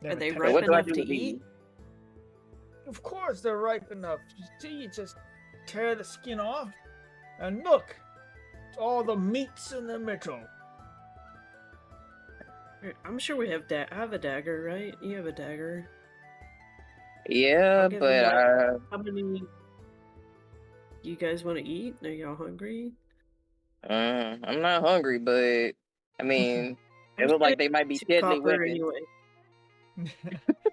Are they What ripe do I enough do to with these? eat? Of course they're ripe enough. You see, you just tear the skin off, and look, all the meats in the middle. I'm sure we have I have a dagger, right? You have a dagger. Yeah, I'll give but him how many? You guys want to eat? Are y'all hungry? I'm not hungry, but I mean, I'm it look like gonna they might be 2 deadly copper weapons. anyway.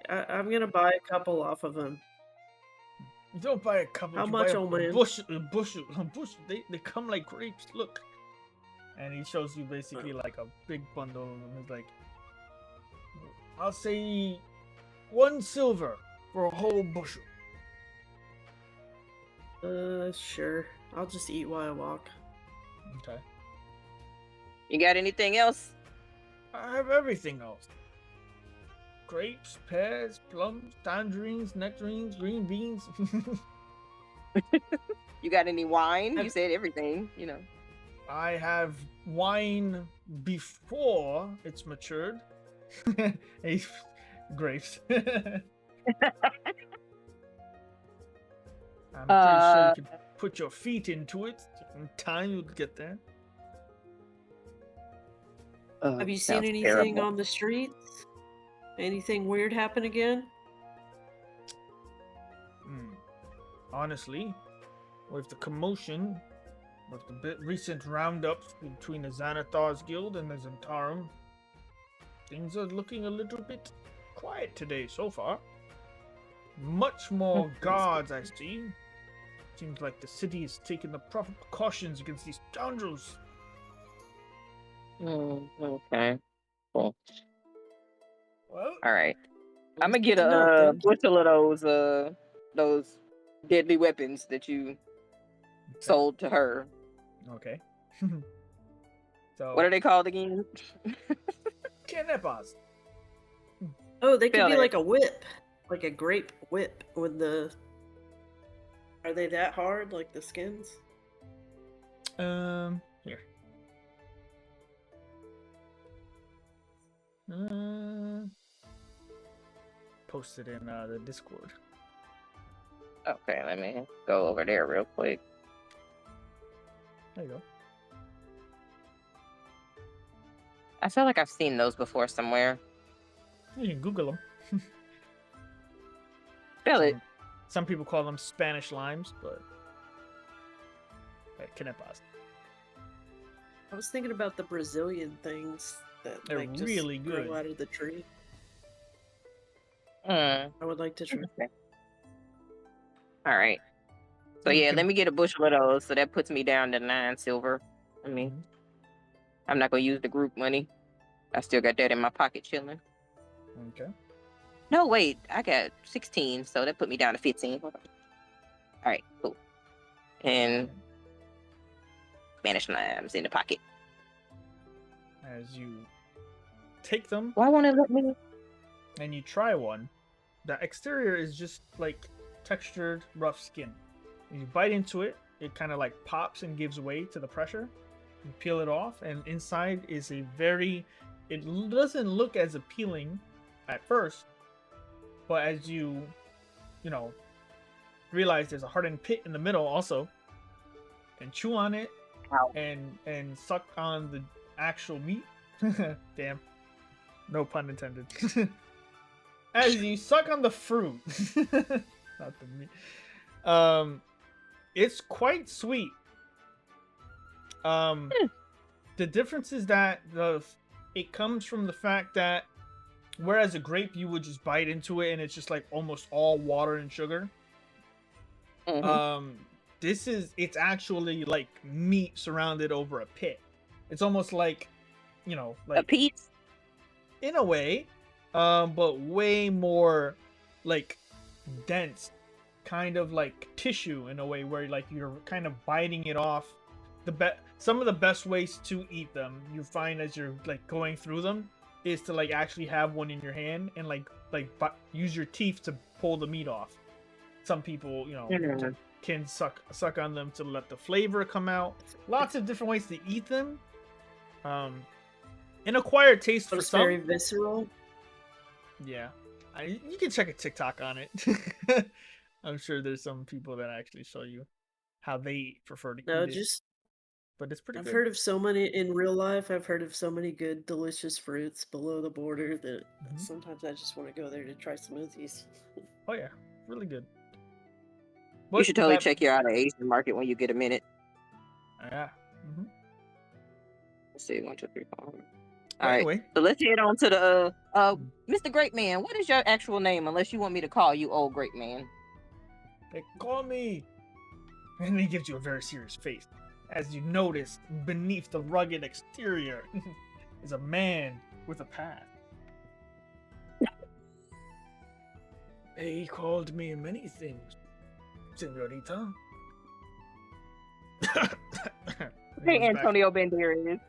I'm gonna buy a couple off of them. You don't buy a couple. How you much, buy old a man? bushel. They come like grapes. Look, and he shows you basically like a big bundle of them. He's like, I'll say 1 silver for a whole bushel. Sure. I'll just eat while I walk. Okay. You got anything else? I have everything else. Grapes, pears, plums, tangerines, nectarines, green beans. You got any wine? You said everything, you know. I have wine before it's matured. Grapes. I'm pretty sure you can put your feet into it. In time, you'll get there. Have you seen anything on the streets? Anything weird happen again? Honestly, with the commotion, with the recent roundups between the Xanathar's Guild and the Zentarum, things are looking a little bit quiet today so far. Much more guards I see. Seems like the city is taking the proper precautions against these scoundrels. Okay. Cool. Well, All right. I'm gonna Good get to know, a thank you. bushel of those deadly weapons that you sold to her. okay. So, What are they called again? Kenepas. Oh, they could Feel be it. like a whip. Like a grape whip with the... Are they that hard, like the skins? Here. Post it in the Discord. Okay, let me go over there real quick. There you go. I feel like I've seen those before somewhere. You can Google them. Feel it. Some people call them Spanish limes, but Kenepas. I was thinking about the Brazilian things that They're like just really good. grow out of the tree. Mm, I would like to try. okay. All right. So You yeah, can- let me get a bushel of those. So that puts me down to 9 silver. I mean, Mhm. I'm not gonna use the group money. I still got that in my pocket chilling. Okay. No, wait, I got 16, so that put me down to 15. Hold on. All right, cool. And Spanish limes in the pocket. As you take them Why won't it let me? and you try one, the exterior is just like textured, rough skin. When you bite into it, it kind of like pops and gives way to the pressure. You peel it off, and inside is a very. It doesn't look as appealing at first, but as you know, realize there's a hardened pit in the middle also, and chew on it, Ow. and suck on the actual meat. Damn, no pun intended. As you suck on the fruit, not the meat, it's quite sweet. The difference is that it comes from the fact that whereas a grape you would just bite into it and it's just like almost all water and sugar. Mhm. It's actually like meat surrounded over a pit. It's almost like, A like peach? in a way, but way more like dense, kind of like tissue in a way where like you're kind of biting it off. Some of the best ways to eat them you find as you're like going through them is to like actually have one in your hand and use your teeth to pull the meat off. Some people, Mhm. can suck on them to let the flavor come out. Lots of different ways to eat them. An acquired taste But for it's very some. visceral. Yeah, you can check a TikTok on it. I'm sure there's some people that actually show you how they prefer to No, eat it, just but it's pretty I've good. heard of so many in real life. I've heard of so many good, delicious fruits below the border that Mhm. sometimes I just want to go there to try smoothies. Oh yeah, really good. You should totally that, check your out of Asian market when you get a minute. yeah. Let's see, 1, 2, 3, 4. All But right, anyway, so let's head on to the Mr. Great Man. What is your actual name? Unless you want me to call you Old Great Man. they call me, and he gives you a very serious face. As you notice, beneath the rugged exterior is a man with a past. They called me many things, senorita. Hey, Antonio Banderas.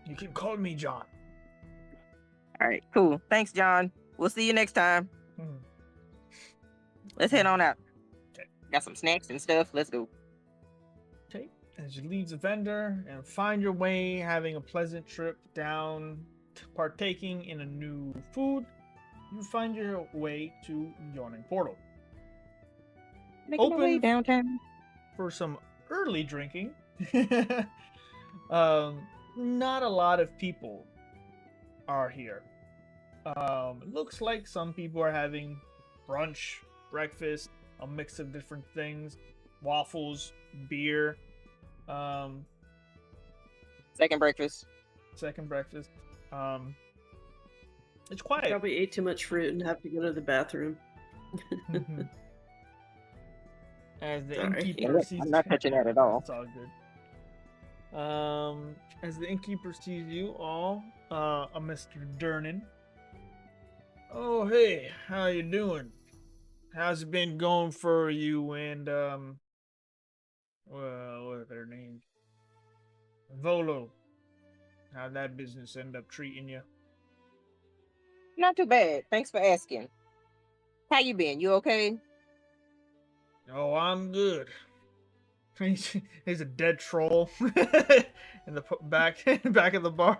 You can call me John. All right, cool. Thanks, John. We'll see you next time. Let's head on out. Okay. Got some snacks and stuff. Let's go. Okay. As you leave the vendor and find your way, having a pleasant trip down, partaking in a new food, you find your way to Yawning Portal. Making my way Open downtown. for some early drinking. Not a lot of people are here. It looks like some people are having brunch, breakfast, a mix of different things, waffles, beer. Second breakfast. Second breakfast. It's quiet. Probably ate too much fruit and have to go to the bathroom. As the Sorry. innkeeper sees I'm not touching that at all. It's all good. As the innkeeper sees you all, a Mr. Durnan. Oh, hey, how you doing? How's it been going for you and well, what are their names? Volo. How'd that business end up treating you? Not too bad. Thanks for asking. How you been? You okay? Oh, I'm good. He's a dead troll in the back of the bar.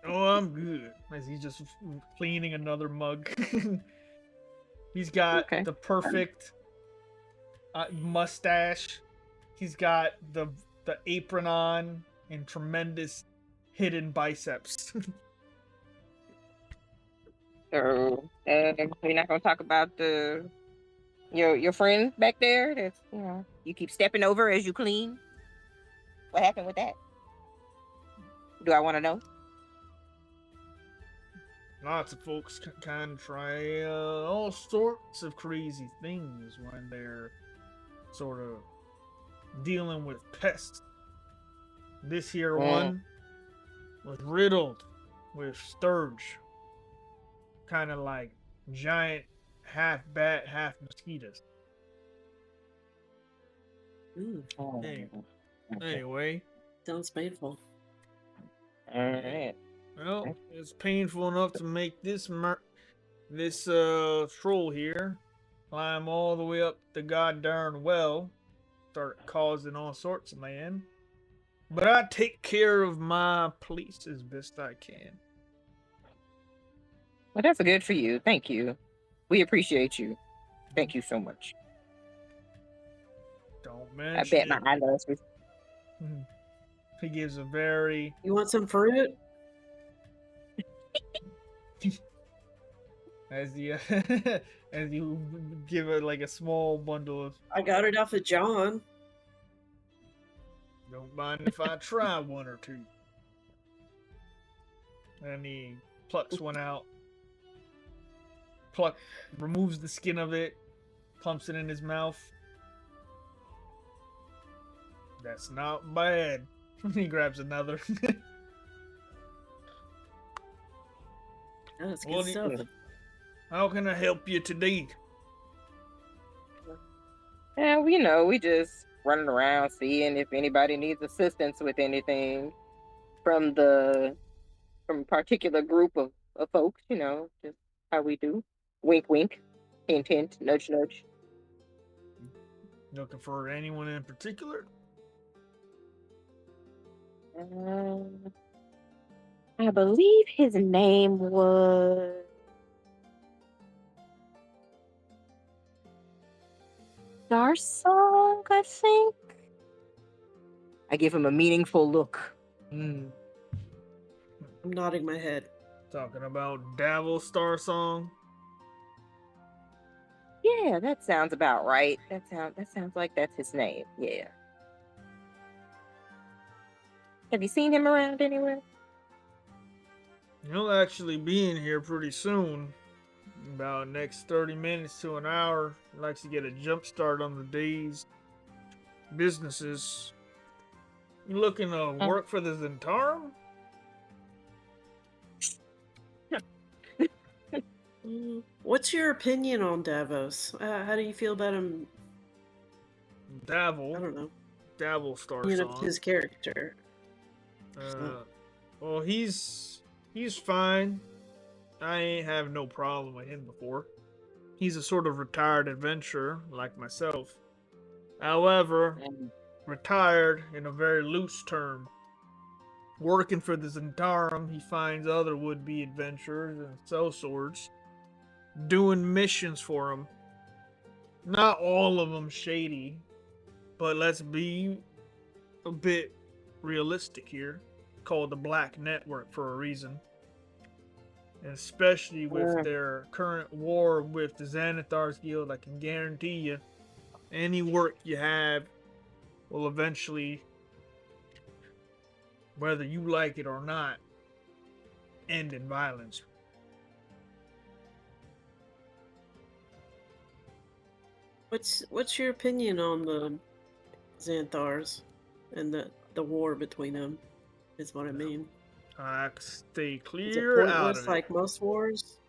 Oh, I'm good. As he's just cleaning another mug. He's got Okay. the perfect mustache. He's got the apron on and tremendous hidden biceps. So, we're not gonna talk about your friend back there. That's you keep stepping over as you clean. What happened with that? Do I want to know? Lots of folks can try all sorts of crazy things when they're sort of dealing with pests. This here one was riddled with sturge, kind of like giant half bat, half mosquitoes. Anyway, Sounds painful. Alright. well, it's painful enough to make this troll here climb all the way up the goddamn well, start causing all sorts of man. But I take care of my police as best I can. Well, that's good for you. Thank you. We appreciate you. Thank you so much. Don't I mention bet my it. eyelashes. He gives a very You want some fruit? as you as you give it like a small bundle of. I got it off of John. Don't mind if I try one or two. And he plucks one out. Removes the skin of it, pumps it in his mouth. That's not bad. He grabs another. That's good What do stuff. How can I help you today? Yeah, we just running around seeing if anybody needs assistance with anything from a particular group of folks, just how we do. Wink, wink. Hint, hint. Nudge, nudge. Looking for anyone in particular? I believe his name was Darsong, I think. I give him a meaningful look. I'm nodding my head. Talking about Davil Star Song? Yeah, that sounds about right. That sounds like that's his name. Yeah. Have you seen him around anywhere? He'll actually be in here pretty soon. About next 30 minutes to an hour. He likes to get a jump start on the day's businesses. You looking to work for the Zentarum? What's your opinion on Davos? How do you feel about him? I Davil. don't know. Davil Star You know, Song. his character. Well, he's fine. I ain't have no problem with him before. He's a sort of retired adventurer like myself. However, retired in a very loose term. Working for the Zentarum, he finds other would-be adventurers and sellswords doing missions for him. Not all of them shady, but let's be a bit realistic here. Called the Black Network for a reason. And especially with their current war with the Xanathar's Guild, I can guarantee you, any work you have will eventually, whether you like it or not, end in violence. What's your opinion on the Xanthars and the war between them? Is what I mean. I stay Is it clear out pointless of it. like most wars?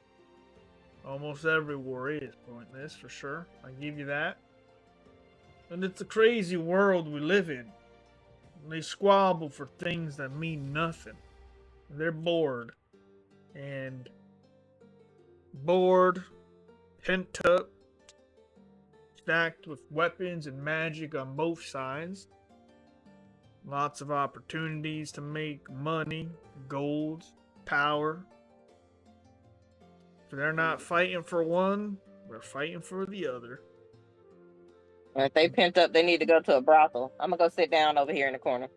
Almost every war is pointless, for sure. I give you that. And it's a crazy world we live in. They squabble for things that mean nothing. They're bored. And bored, pent up, stacked with weapons and magic on both sides. Lots of opportunities to make money, gold, power. If they're not fighting for one, we're fighting for the other. If they pent up, they need to go to a brothel. I'm gonna go sit down over here in the corner.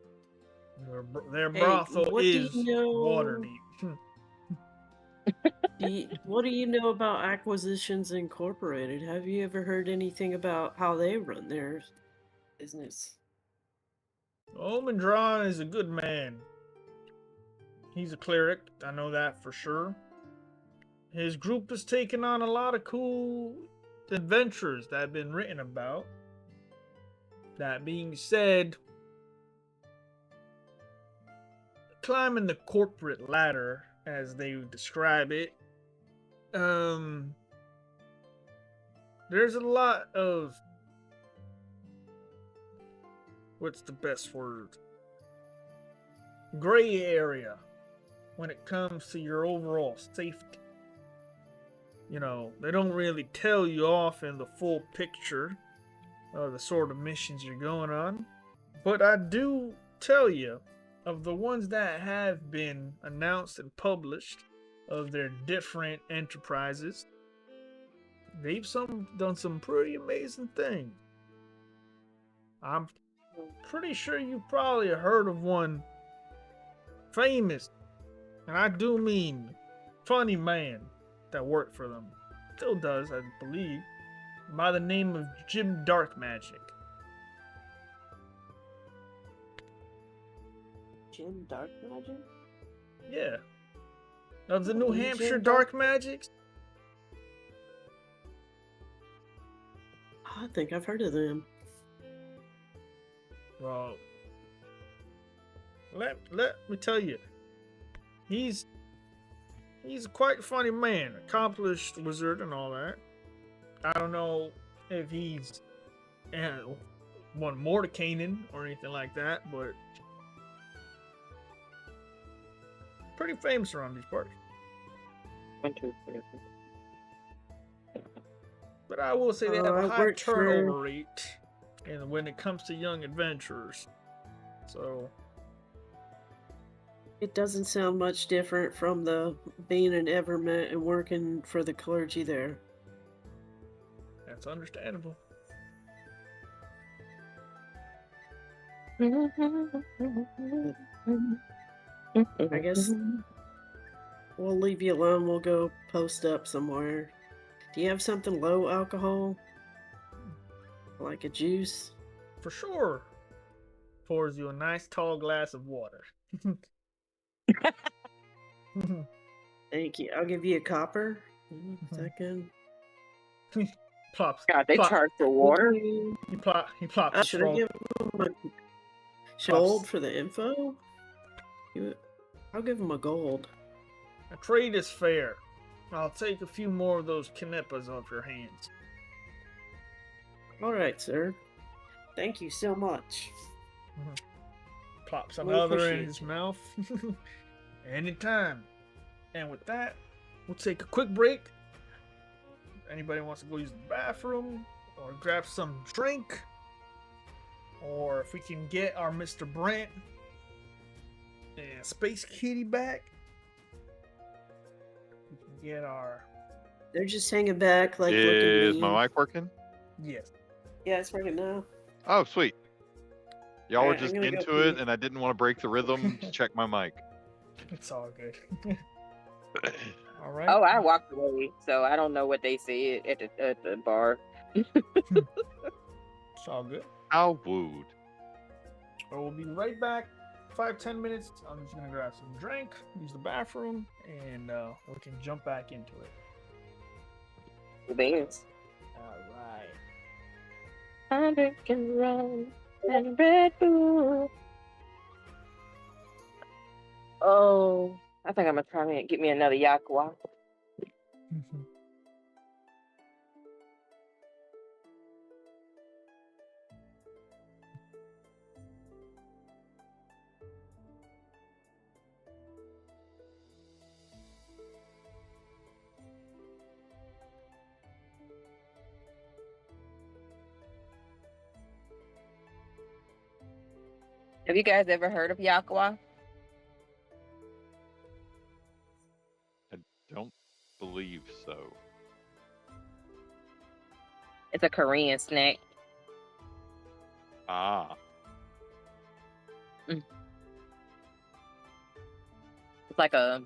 Their Hey, brothel what do is you know- Waterdeep. What do you know about Acquisitions Incorporated? Have you ever heard anything about how they run their business? Omendron is a good man. He's a cleric, I know that for sure. his group has taken on a lot of cool adventures that have been written about. That being said, climbing the corporate ladder, as they describe it, there's a lot of, what's the best word? Gray area when it comes to your overall safety. You know, they don't really tell you off in the full picture of the sort of missions you're going on. But I do tell you, of the ones that have been announced and published, of their different enterprises, they've done some pretty amazing things. I'm pretty sure you probably heard of one famous, and I do mean funny man, that worked for them. Still does, I believe, by the name of Jim Dark Magic. Jim Dark Magic? Yeah. Of the New Jim Hampshire Dark- Dark Magics? I think I've heard of them. Well, let me tell you, he's a quite funny man, accomplished wizard and all that. I don't know if he's won Mordekainen or anything like that, but pretty famous around these parts. But I will say they have I a high worked for- turnover rate, and when it comes to young adventurers, so It doesn't sound much different from the being an Evermet and working for the clergy there. that's understandable. I guess we'll leave you alone. We'll go post up somewhere. Do you have something low alcohol? Like a juice? For sure. Pours you a nice tall glass of water. Thank you. I'll give you a copper. Is that good? Plops. God, they plop- charge for water. He plops a Should I straw. give him a gold for the info? I'll give him a gold. A trade is fair. I'll take a few more of those Canepas off your hands. All right, sir. Thank you so much. Plops We another in appreciate his you. mouth. Anytime. And with that, we'll take a quick break. If anybody wants to go use the bathroom or grab some drink, or if we can get our Mr. Brent and Space Kitty back, we can get our They're just hanging back, like looking Is mean. my mic working? yes. Yeah, it's working now. Oh, sweet. Y'all were Alright, I'm just gonna go into it, pee. and I didn't want to break the rhythm to check my mic. It's all good. All right. Oh, I walked away, so I don't know what they said at the bar. It's all good. How wooed. So we'll be right back. 5-10 minutes. I'm just gonna grab some drink, use the bathroom, and we can jump back into it. Beans. All right. I'm drinking rum and Red Bull. Oh, I think I'm gonna try and get me another Yakwa. Have you guys ever heard of Yakwa? Don't believe so. It's a Korean snack. Ah. It's like a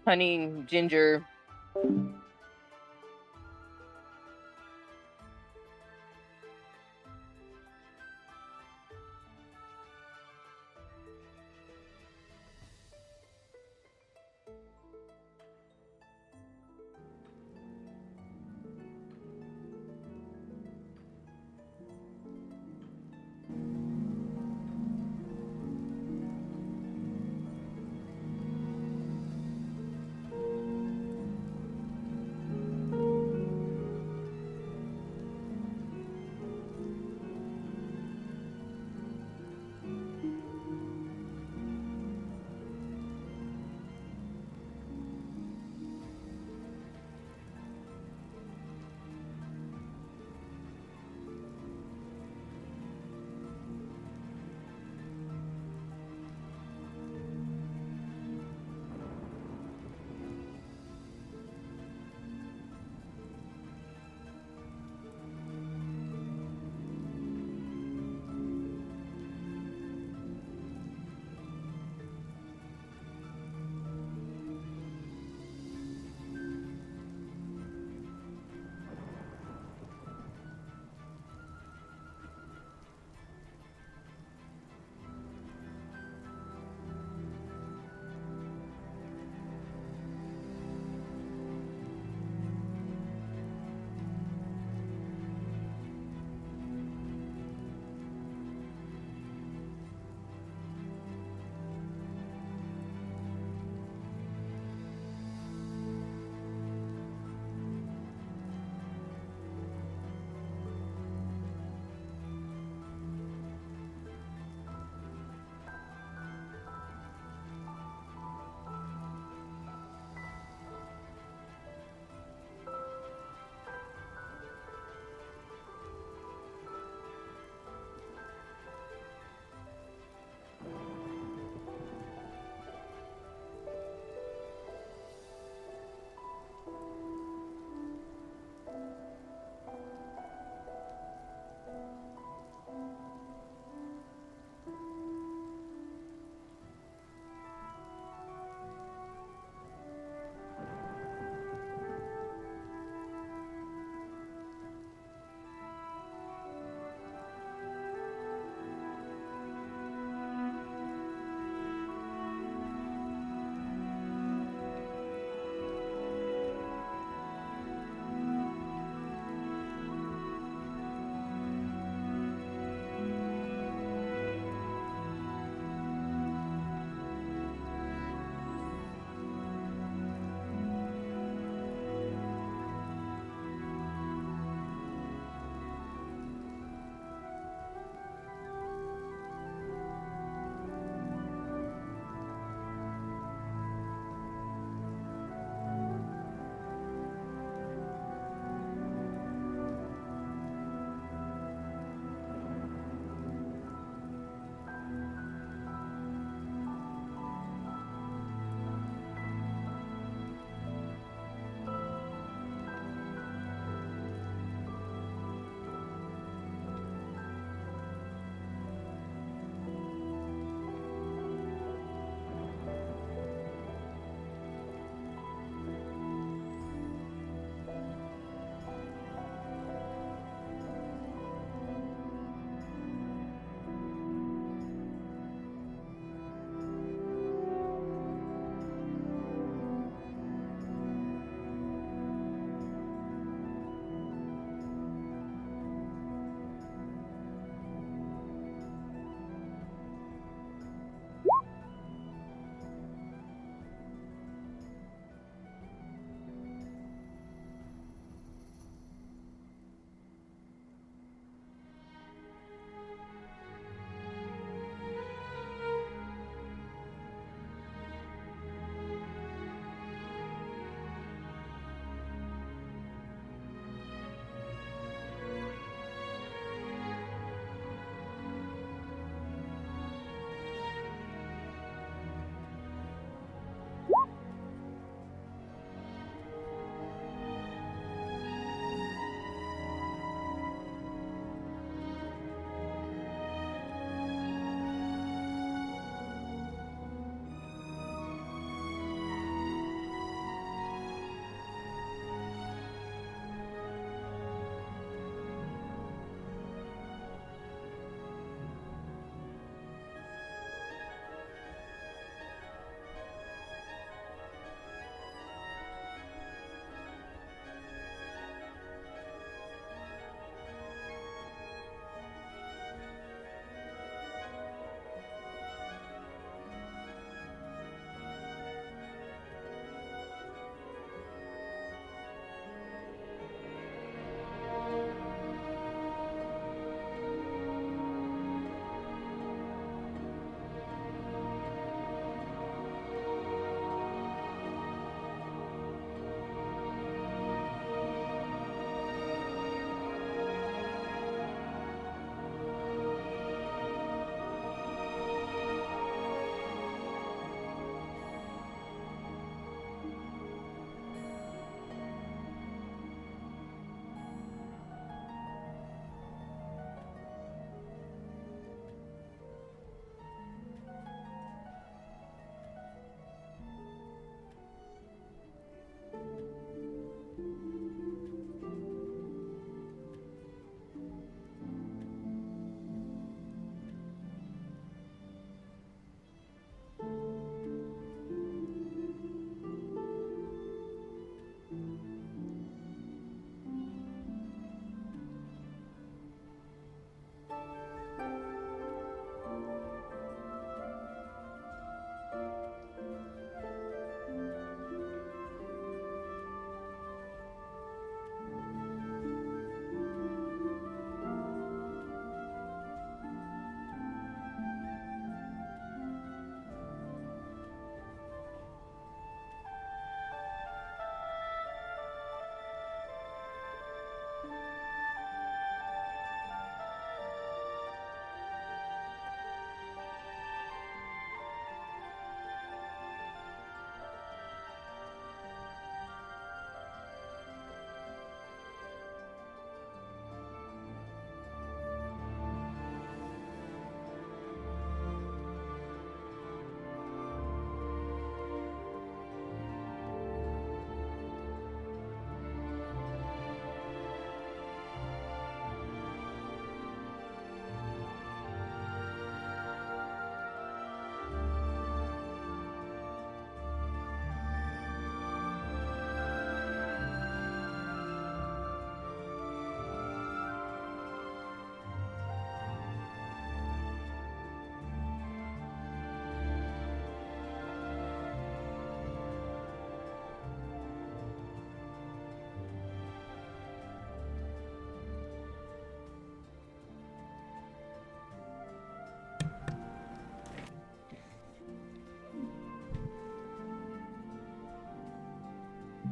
honey ginger.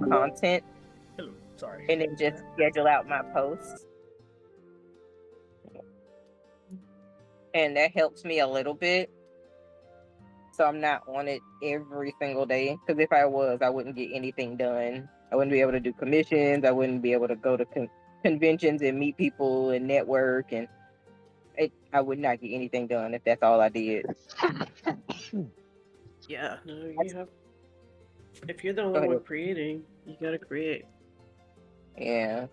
content Hello. Sorry. and then just schedule out my posts. And that helps me a little bit. So I'm not on it every single day. Because if I was, I wouldn't get anything done. I wouldn't be able to do commissions. I wouldn't be able to go to conventions and meet people and network. And I would not get anything done if that's all I did. Yeah, no, you have. If you're the Go only one ahead. creating, you gotta create. Yeah.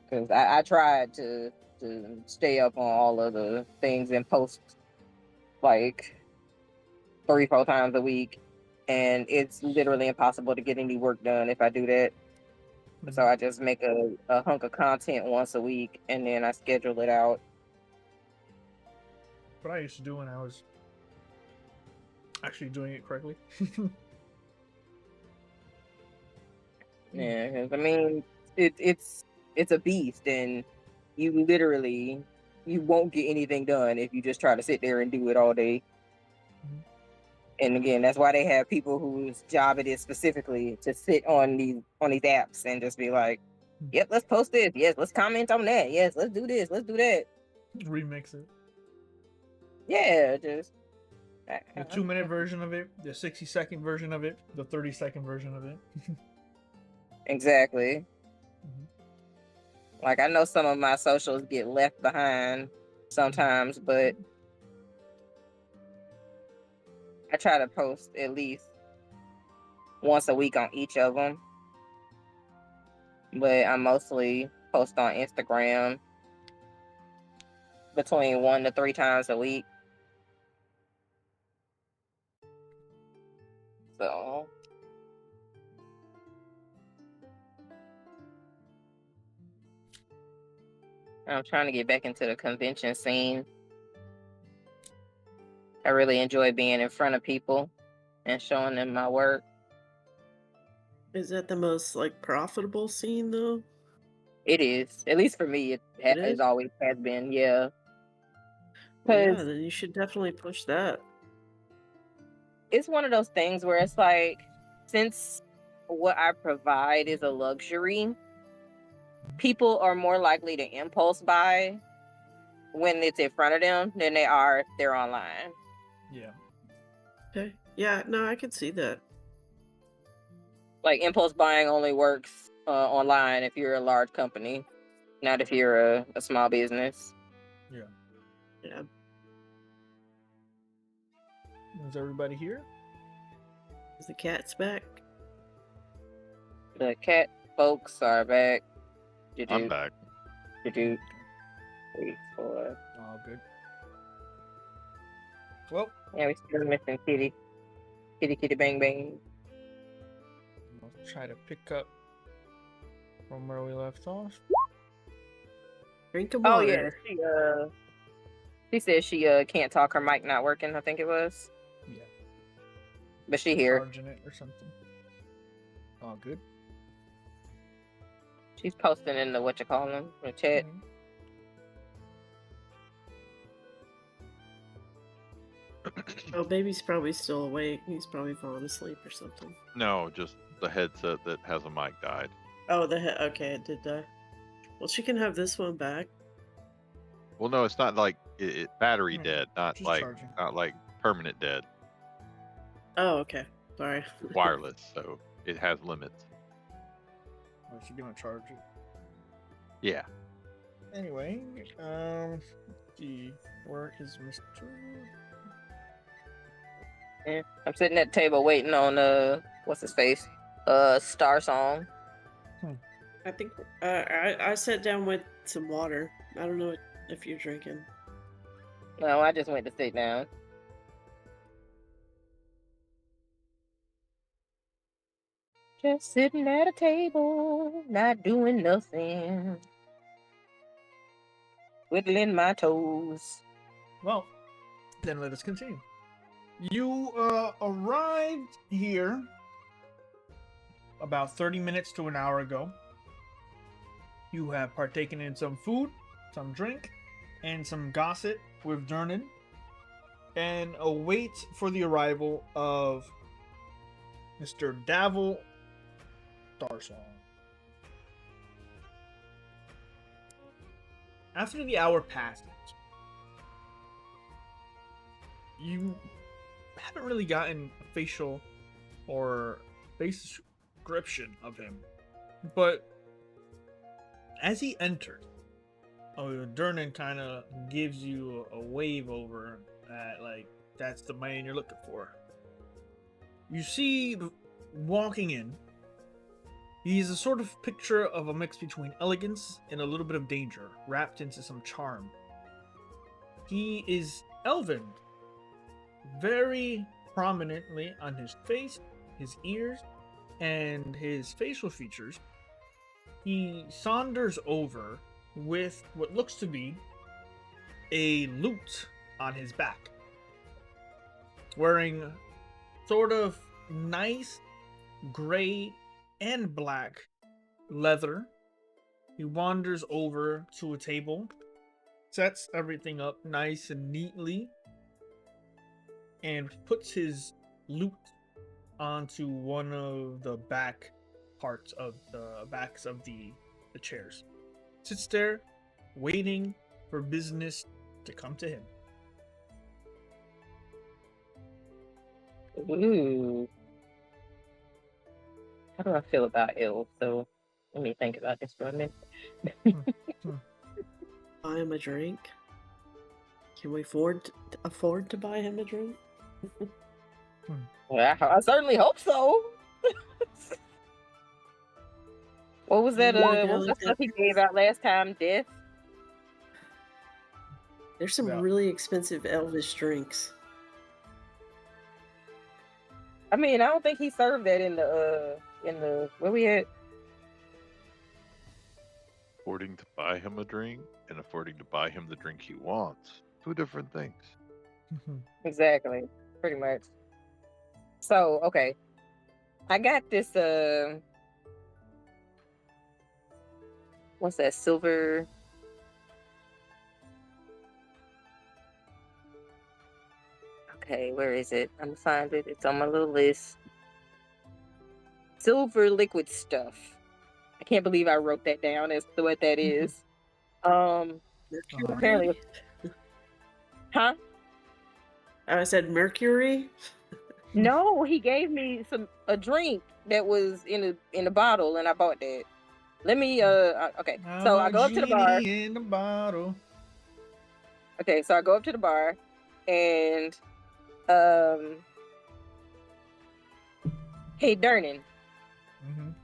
Because I tried to stay up on all of the things and post like 3-4 times a week. And it's literally impossible to get any work done if I do that. So I just make a hunk of content once a week and then I schedule it out. What I used to do when I was actually doing it correctly. Yeah, 'cause, I mean, it's a beast, and you literally won't get anything done if you just try to sit there and do it all day. Mhm. And again, that's why they have people whose job it is specifically to sit on these apps and just be like, "Yep, let's post this. Yes, let's comment on that. Yes, let's do this. Let's do that." Remix it. Yeah, just The 2-minute version of it, the 60-second version of it, the 30-second version of it. exactly. Mhm. Like I know some of my socials get left behind sometimes, but I try to post at least once a week on each of them. But I mostly post on Instagram between 1 to 3 times a week. So I'm trying to get back into the convention scene. I really enjoy being in front of people and showing them my work. Is that the most like profitable scene though? It is, at least for me, It it is? always has been, yeah. Well, yeah, Because then you should definitely push that. it's one of those things where it's like, since what I provide is a luxury, people are more likely to impulse buy when it's in front of them than they are if they're online. Yeah. Okay. Yeah, no, I can see that. Like impulse buying only works online if you're a large company, not if you're a small business. Yeah. Yeah. Is everybody here? Is the cat's back? The cat folks are back. I'm back. Did you wait for? All good. Well, Yeah, we still missing Kitty. Kitty bang bang. I'll try to pick up from where we left off. Drink of Oh water. yeah, she said she can't talk. Her mic not working. I think it was, Yeah. but she here. Charging it or something. All good. She's posting in the the chat. Mhm. Oh, baby's probably still awake. He's probably falling asleep or something. No, just the headset that has a mic died. Oh, okay, it did die. Well, she can have this one back. Well, no, it's not like battery Hmm, dead, not just like charging. permanent dead. Oh, okay. Sorry. Wireless, so it has limits. Oh, she's gonna charge it. Yeah. Anyway, let's see. Where is Mr. Yeah. I'm sitting at the table waiting on what's his face? Star Song. I think I sat down with some water. I don't know if you're drinking. No, I just went to sit down. Just sitting at a table, not doing nothing. Twiddling my toes. Well, then let us continue. You arrived here about 30 minutes to an hour ago. You have partaken in some food, some drink, and some gossip with Dernan, and await for the arrival of Mr. Davil star song. After the hour passes, you haven't really gotten a facial or face description of him, but as he enters, Durnan kind of gives you a wave over at, like, that's the man you're looking for. You see, walking in, he's a sort of picture of a mix between elegance and a little bit of danger, wrapped into some charm. He is elven, very prominently on his face, his ears, and his facial features. He saunters over with what looks to be a lute on his back, wearing sort of nice gray and black leather. He wanders over to a table, sets everything up nice and neatly, and puts his lute onto one of the back parts of the backs of the chairs. Sits there, waiting for business to come to him. Ooh. How do I feel about elves? So let me think about this for a minute. Buy him a drink. Can we afford to buy him a drink? Well, I certainly hope so. What was that? Yeah, What was like that stuff he gave out last time? Death. There's some Yeah. really expensive elvish drinks. I mean, I don't think he served that in the where we at. Affording to buy him a drink and affording to buy him the drink he wants. Two different things. Exactly, pretty much. So, okay. I got this, what's that, silver? Okay, where is it? I'm gonna find it. It's on my little list. Silver liquid stuff. I can't believe I wrote that down as to what that is. Mercury? Apparently, huh? I said mercury. No, he gave me a drink that was in a bottle, and I bought that. Let me okay. So I go up to the bar. Genie in the bottle. Okay, so I go up to the bar, and hey Durnan,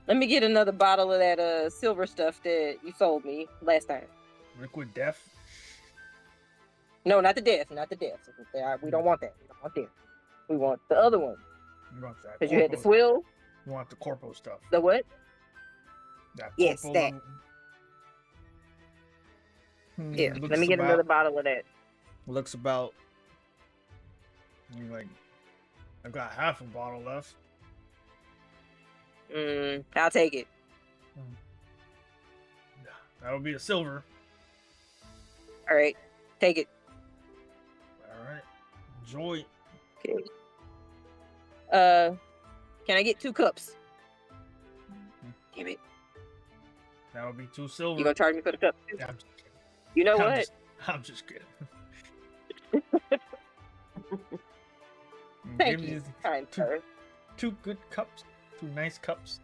let me get another bottle of that silver stuff that you sold me last time. Liquid Death. No, not the death, not the death. We don't want that. We don't want that. We want the other one. You want that? Because you had the corpo- swill. You want the corpo stuff? The what? That Yes, corpo that. Yeah, looks let me get about- another bottle of that. Looks about. You're like, I've got half a bottle left. I'll take it. That'll be a silver. All right, take it. All right. Enjoy. Okay. Can I get 2 cups? Damn it. That'll be 2 silver. You gonna charge me for the cup? Yeah, I'm just kidding. You know I'm what? I'm just kidding. Thank Give you, you kind sir. 2 good cups. 2 nice cups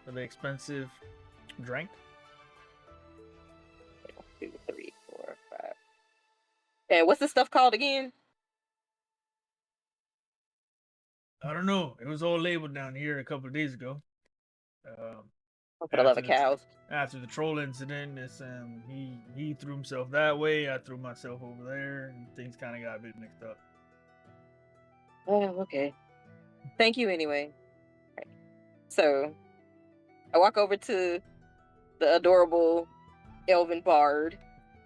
for the expensive drink. 1, 2, 3, 4, 5. And what's this stuff called again? I don't know. It was all labeled down here a couple of days ago. For the love after of cows. After the troll incident, it's, he threw himself that way. I threw myself over there, and things kind of got a bit mixed up. Oh, okay. Thank you anyway. Right. So, I walk over to the adorable elven bard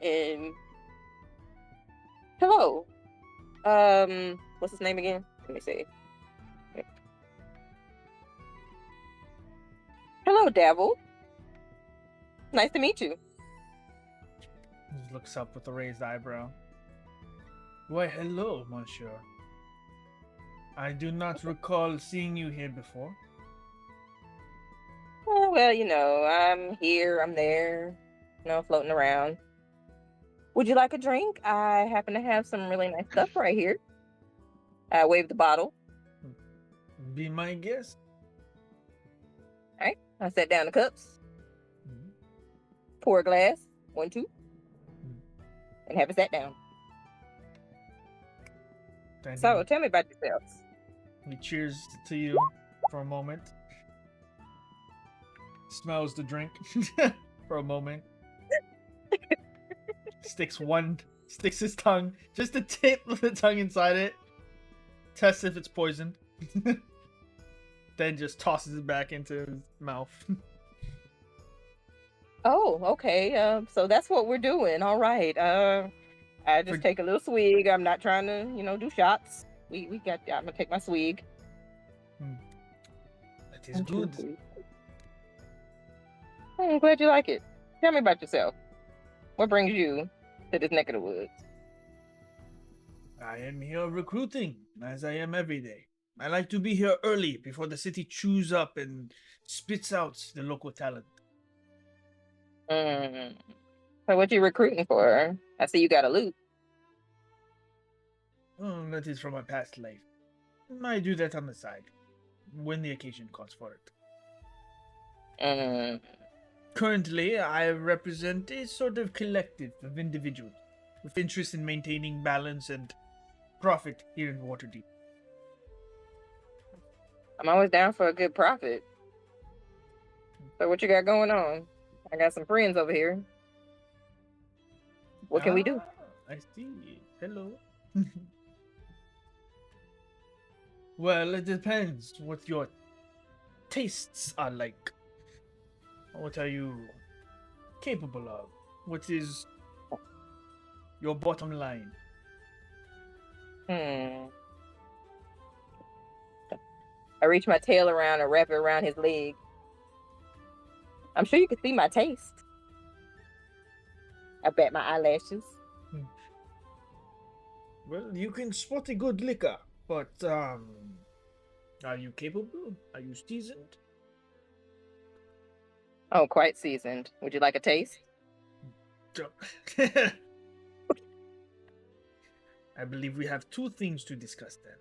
and hello. What's his name again? Let me see. Hello, Dabble. Nice to meet you. He looks up with a raised eyebrow. Why, hello, monsieur. I do not recall seeing you here before. Oh, well, I'm here, I'm there, floating around. Would you like a drink? I happen to have some really nice stuff right here. I waved the bottle. Be my guest. All right. I set down the cups, Mhm. pour a glass, 1, 2, Mhm. and have it sat down. Then So, tell me about yourself. he cheers to you for a moment. Smells the drink for a moment. Sticks his tongue, just the tip of the tongue inside it. Tests if it's poisoned. Then just tosses it back into his mouth. Oh, okay. So that's what we're doing. All right. I just take a little swig. I'm not trying to, do shots. We got. I'm gonna take my swig. That is good. I'm glad you like it. Tell me about yourself. What brings you to this neck of the woods? I am here recruiting, as I am every day. I like to be here early before the city chews up and spits out the local talent. So what you recruiting for? I see you got a loot. Oh, that is from my past life. I do that on the side, when the occasion calls for it. Currently, I represent a sort of collective of individuals with interest in maintaining balance and profit here in Waterdeep. I'm always down for a good profit. So what you got going on? I got some friends over here. What can we do? I see. Hello. Well, it depends what your tastes are like. What are you capable of? What is your bottom line? I reach my tail around and wrap it around his leg. I'm sure you can see my taste. I bat my eyelashes. Well, you can spot a good liquor, but are you capable? Are you seasoned? Oh, quite seasoned. Would you like a taste? I believe we have two things to discuss then.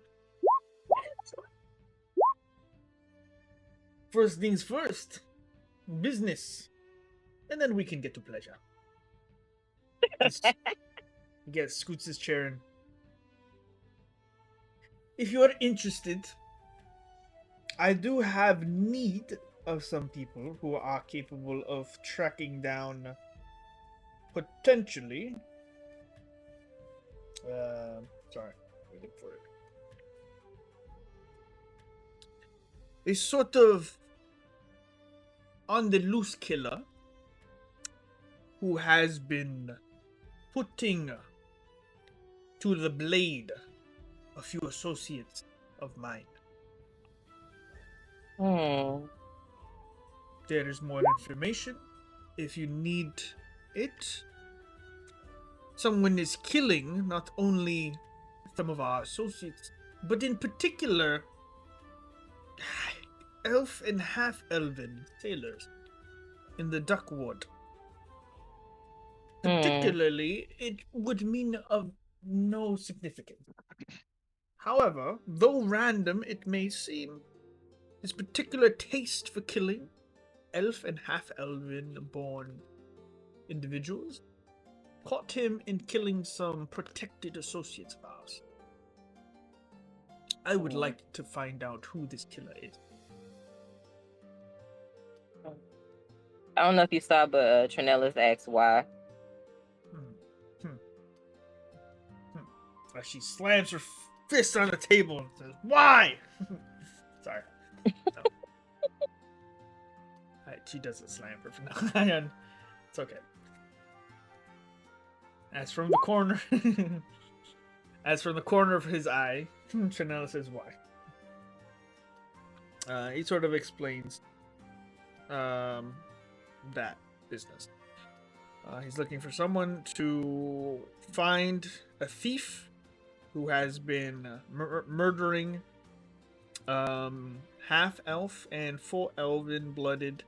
First things first, business, and then we can get to pleasure. He scoots his chair in. If you are interested, I do have need of some people who are capable of tracking down potentially. Sorry, waiting for it. A sort of on the loose killer who has been putting to the blade a few associates of mine. There is more information if you need it. Someone is killing not only some of our associates, but in particular elf and half-elven sailors in the Duck Ward. Particularly, it would mean of no significance. However, though random it may seem, his particular taste for killing elf and half-elven born individuals caught him in killing some protected associates of ours. I would like to find out who this killer is. I don't know if you saw, but Trinellis asked why. She slams her fist on the table and says, "Why?" Sorry. No. She doesn't slam her from now on. It's okay. As from the corner of his eye, Trinella says, "Why?" He sort of explains that business. He's looking for someone to find a thief who has been murdering half elf and full elven blooded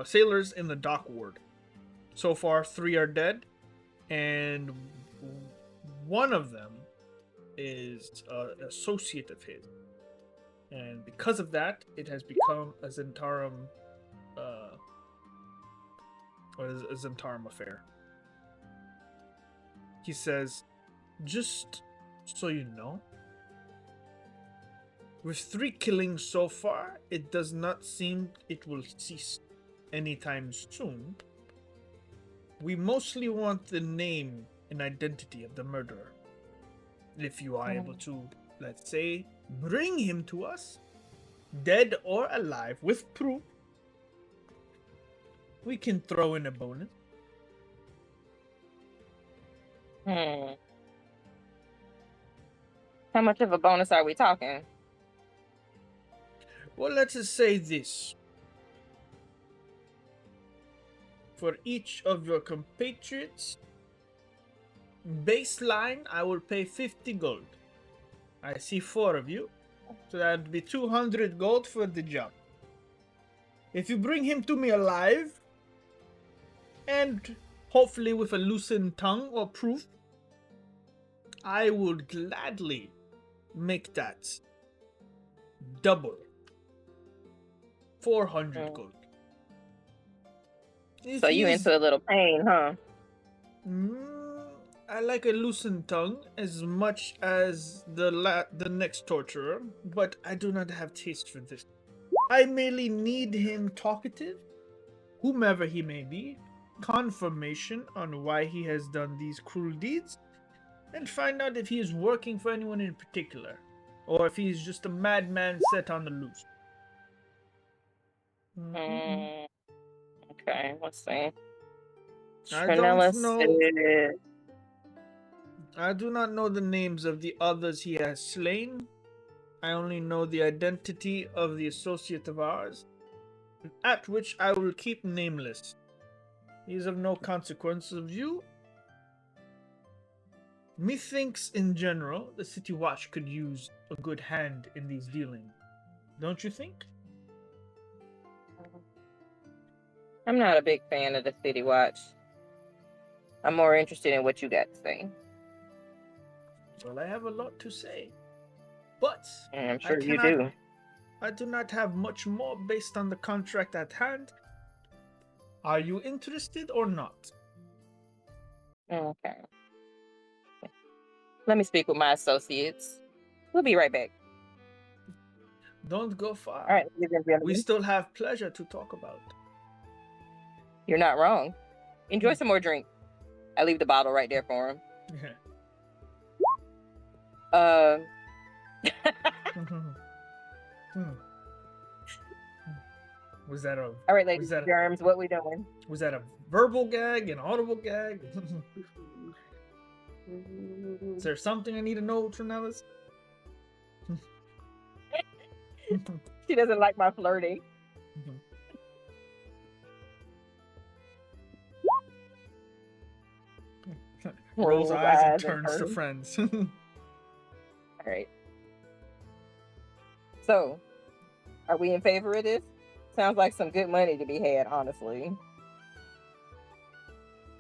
sailors in the dock ward. So far, 3 are dead, and one of them is an associate of his. And because of that, it has become a Zentarum, affair. He says, just so you know, with 3 killings so far, it does not seem it will cease anytime soon. We mostly want the name and identity of the murderer. If you are able to, let's say, bring him to us, dead or alive, with proof, we can throw in a bonus. How much of a bonus are we talking? Well, let's just say this. For each of your compatriots, baseline, I will pay 50 gold. I see 4 of you, so that would be 200 gold for the job. If you bring him to me alive, and hopefully with a loosened tongue or proof, I would gladly make that double. 400 gold. If So you he's- into a little pain, huh? I like a loosened tongue as much as the next torturer, but I do not have taste for this. I merely need him talkative, whomever he may be, confirmation on why he has done these cruel deeds, and find out if he is working for anyone in particular, or if he is just a madman set on the loose. Okay, let's see. I Trinella don't know. said- I do not know the names of the others he has slain. I only know the identity of the associate of ours, at which I will keep nameless. He is of no consequence of you. Methinks, in general, the City Watch could use a good hand in these dealings. Don't you think? I'm not a big fan of the City Watch. I'm more interested in what you got to say. Well, I have a lot to say. But And I'm sure I you cannot- do. I do not have much more based on the contract at hand. Are you interested or not? Okay. Let me speak with my associates. We'll be right back. Don't go far. All right, ladies and gentlemen. We still have pleasure to talk about. You're not wrong. Enjoy some more drink. I leave the bottle right there for him. Was that a All right, ladies Was that and germs, what we doing? was that a verbal gag, an audible gag? Is there something I need to know, Trinellis? She doesn't like my flirting. Rolls eyes and turns to friends. All right. So, are we in favor of this? Sounds like some good money to be had, honestly.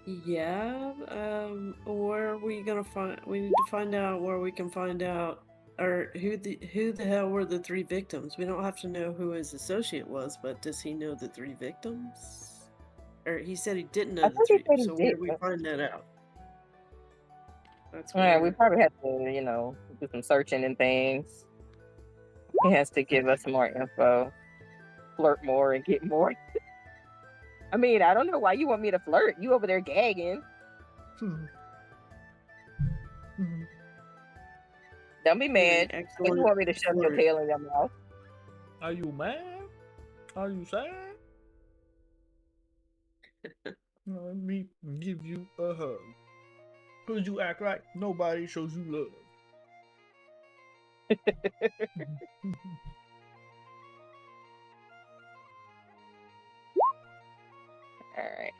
Yeah. Where are we gonna find? We need to find out where we can find out, or who the hell were the 3 victims? We don't have to know who his associate was, but does he know the 3 victims? Or he said he didn't know I the thought he 3. said he So where do did. we find that out? That's Yeah, we where. probably have to, do some searching and things. He has to give us more info, flirt more, and get more. I mean, I don't know why you want me to flirt. You over there gagging. Don't be mad. An You want me to shove your flirt. tail in your mouth. Are you mad? Are you sad? Let me give you a hug. Cause you act like nobody shows you love. All right.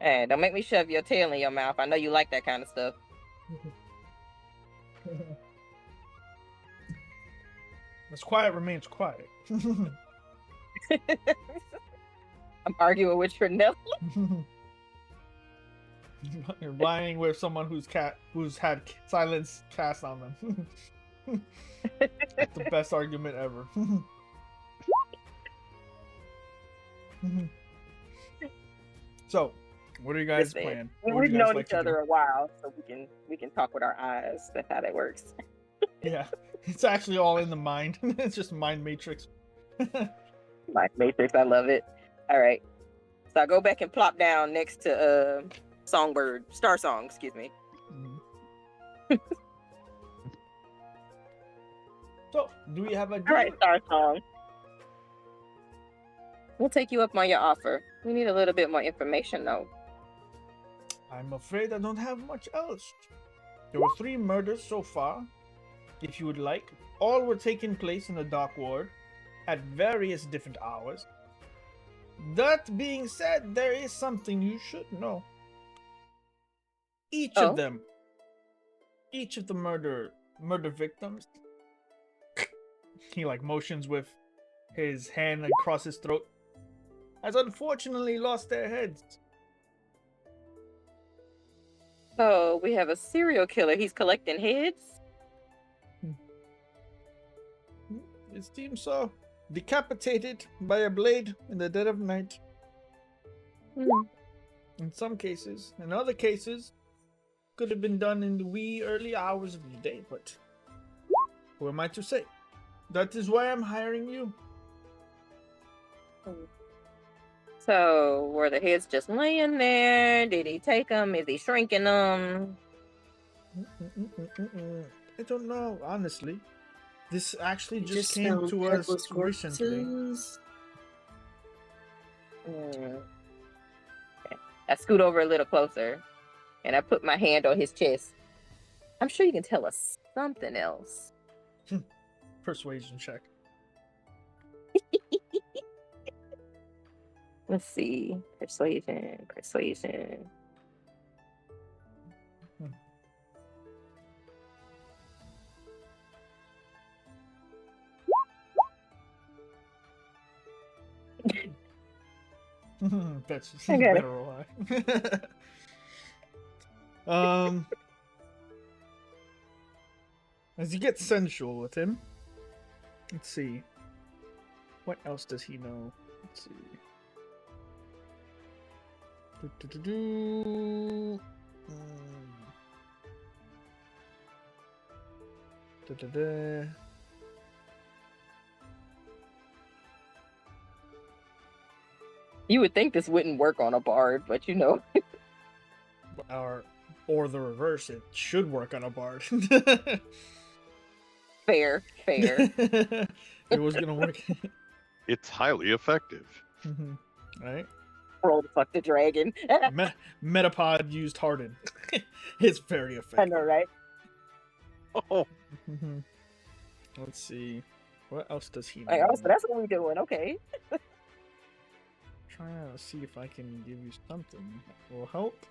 Hey, don't make me shove your tail in your mouth. I know you like that kind of stuff. What's quiet remains quiet. I'm arguing with Trinell. You're lying with someone who's had silence cast on them. That's the best argument ever. So, what are you guys Listen, playing? What would we've you guys known like each to do? other a while, so we can talk with our eyes. That's how that works. Yeah, it's actually all in the mind. It's just mind matrix. My Matrix, I love it. All right, so I go back and plop down next to Star Song, excuse me. Mhm. So, do we have a deal? All right, Star Song. We'll take you up on your offer. We need a little bit more information, though. I'm afraid I don't have much else. There were 3 murders so far. If you would like, all were taking place in the dock ward at various different hours. That being said, there is something you should know. Each Oh? of them, each of the murder victims, he like motions with his hand across his throat, has unfortunately lost their heads. So we have a serial killer. He's collecting heads. It seems so. Decapitated by a blade in the dead of night. In some cases. In other cases, could have been done in the wee early hours of the day, but who am I to say? That is why I'm hiring you. So were the heads just laying there? Did he take them? Is he shrinking them? I don't know, honestly. This actually You just came found to us headless recently. corpses. Okay. I scoot over a little closer and I put my hand on his chest. I'm sure you can tell us something else. Persuasion check. Let's see. Persuasion. That's I got it. better lie. As you get sensual with him, let's see. What else does he know? Let's see. Do-do-do-do. Da-da-da. You would think this wouldn't work on a bard, but you know. Or the reverse, it should work on a bard. Fair. It was gonna work. It's highly effective. Right? Roll the fuck the dragon. Metapod used Harden. It's very effective. I know, right? Oh, Let's see. What else does he know? Like, oh, so that's what we're doing. Okay. Trying to see if I can give you something that will help.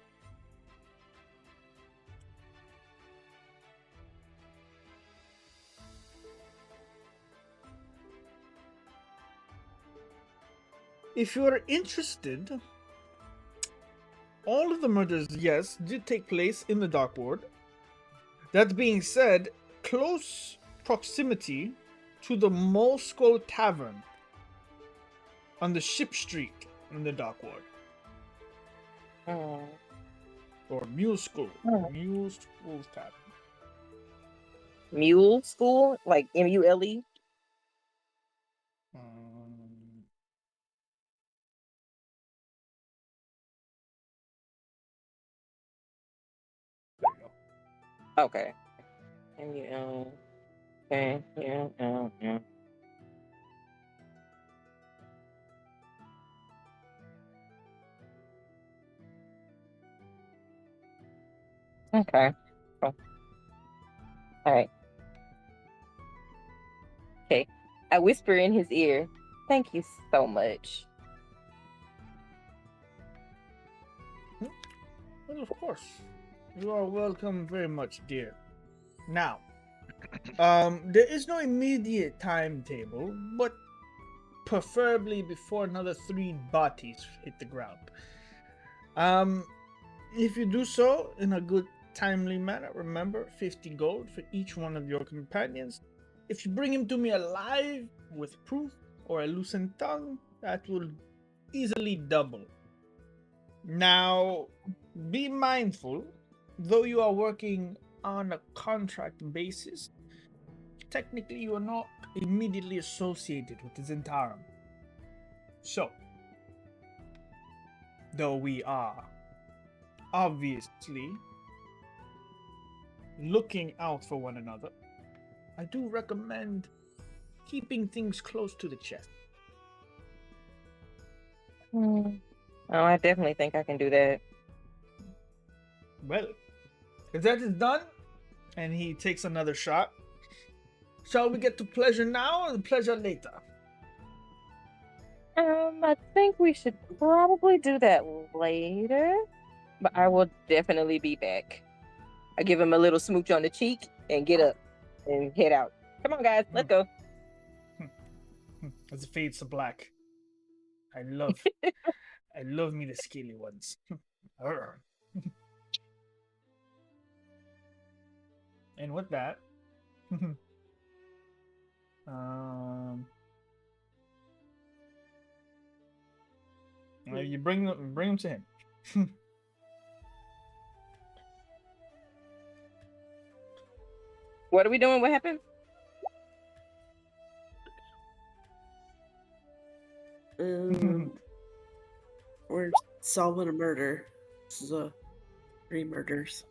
If you are interested, all of the murders, yes, did take place in the dock ward. That being said, close proximity to the Mole Skull Tavern on the Ship Street in the dock ward. Or Mule School. Mule School's Tavern. Mule School? Like M-U-L-E? There you go. Okay. M-U-L. Okay. Yeah. Okay. Cool. All right. Okay. I whisper in his ear, "Thank you so much." Well, of course. You are welcome very much, dear. Now, there is no immediate timetable, but preferably before another 3 bodies hit the ground. If you do so in a good, timely manner, remember 50 gold for each one of your companions. If you bring him to me alive with proof or a loosened tongue, that will easily double. Now, be mindful, though you are working on a contract basis, technically you are not immediately associated with the Zentarum. So, though we are obviously looking out for one another, I do recommend keeping things close to the chest. Oh, I definitely think I can do that. Well, if that is done, and he takes another shot, shall we get to pleasure now or the pleasure later? I think we should probably do that later, but I will definitely be back. I give him a little smooch on the cheek and get up and head out. Come on, guys, let's go. As it fades to black. I love me the scaly ones. Arr. And with that, you bring them to him. What are we doing? What happened? We're solving a murder. This is 3 murders.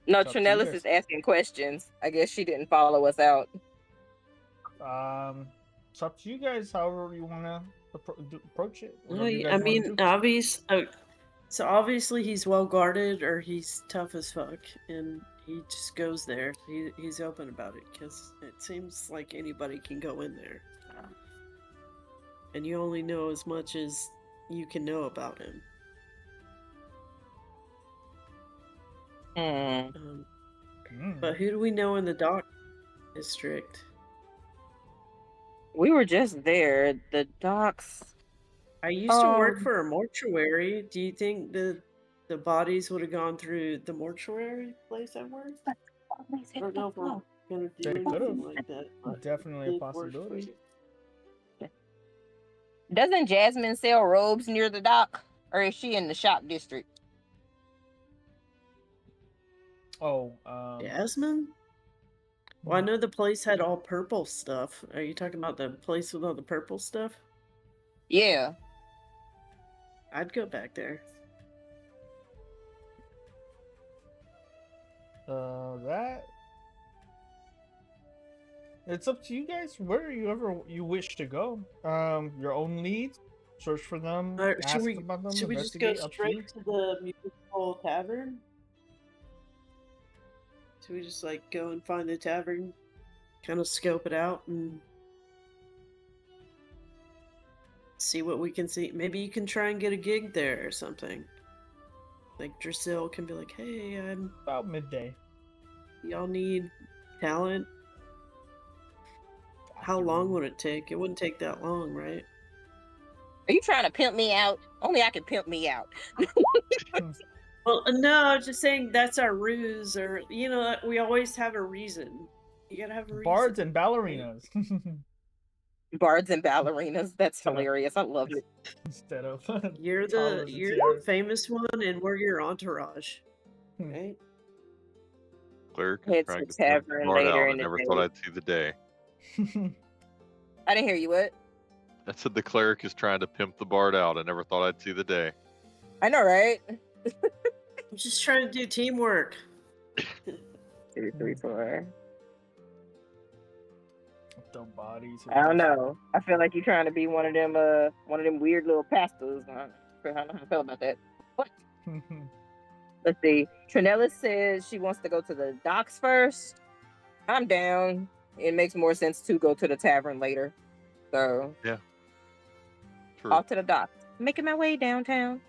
No, It's up to you Trinellis guys. is asking questions. I guess she didn't follow us out. It's up to you guys. However you want to approach it. Well, Whatever you guys I wanna mean, do. so obviously he's well guarded, or he's tough as fuck, and he just goes there. He's open about it because it seems like anybody can go in there, and you only know as much as you can know about him. But who do we know in the dock district? We were just there. The docks. I used to work Oh. for a mortuary. Do you think the bodies would have gone through the mortuary place I worked? I don't know if we're gonna do They anything could've. like that. but Definitely it a did work for possibility. you. Doesn't Jasmine sell robes near the dock? Or is she in the shop district? Oh, Jasmine? Well, I know the place had all purple stuff. Are you talking about the place with all the purple stuff? Yeah. I'd go back there. That. It's up to you guys. Where you wish to go. Your own leads. Search for them. Ask about them. Should we just go Investigate. Up to you. straight to the musical tavern? Should we just like go and find the tavern, kind of scope it out, and see what we can see? Maybe you can try and get a gig there or something. Like Drusilla can be like, "Hey, About midday. y'all need talent." How long would it take? It wouldn't take that long, right? Are you trying to pimp me out? Only I can pimp me out. Well, no, I was just saying that's our ruse, or we always have a reason. You gotta have a reason. Bards and ballerinas. Bards and ballerinas. That's hilarious. I love it. Instead of You're toddlers and the tiaras. famous one, and we're your entourage, right? Cleric Head is to trying the to pimp the tavern bard later out. I in the never day. thought I'd see the day. I didn't hear you. What? I said the cleric is trying to pimp the bard out. I never thought I'd see the day. I know, right? I'm just trying to do teamwork. 2, 3, 4. Dumb bodies. I don't know. I feel like you're trying to be one of them weird little pastors. I don't know how I feel about that. What? Let's see. Trinella says she wants to go to the docks first. I'm down. It makes more sense to go to the tavern later. So True. off to the docks. Making my way downtown.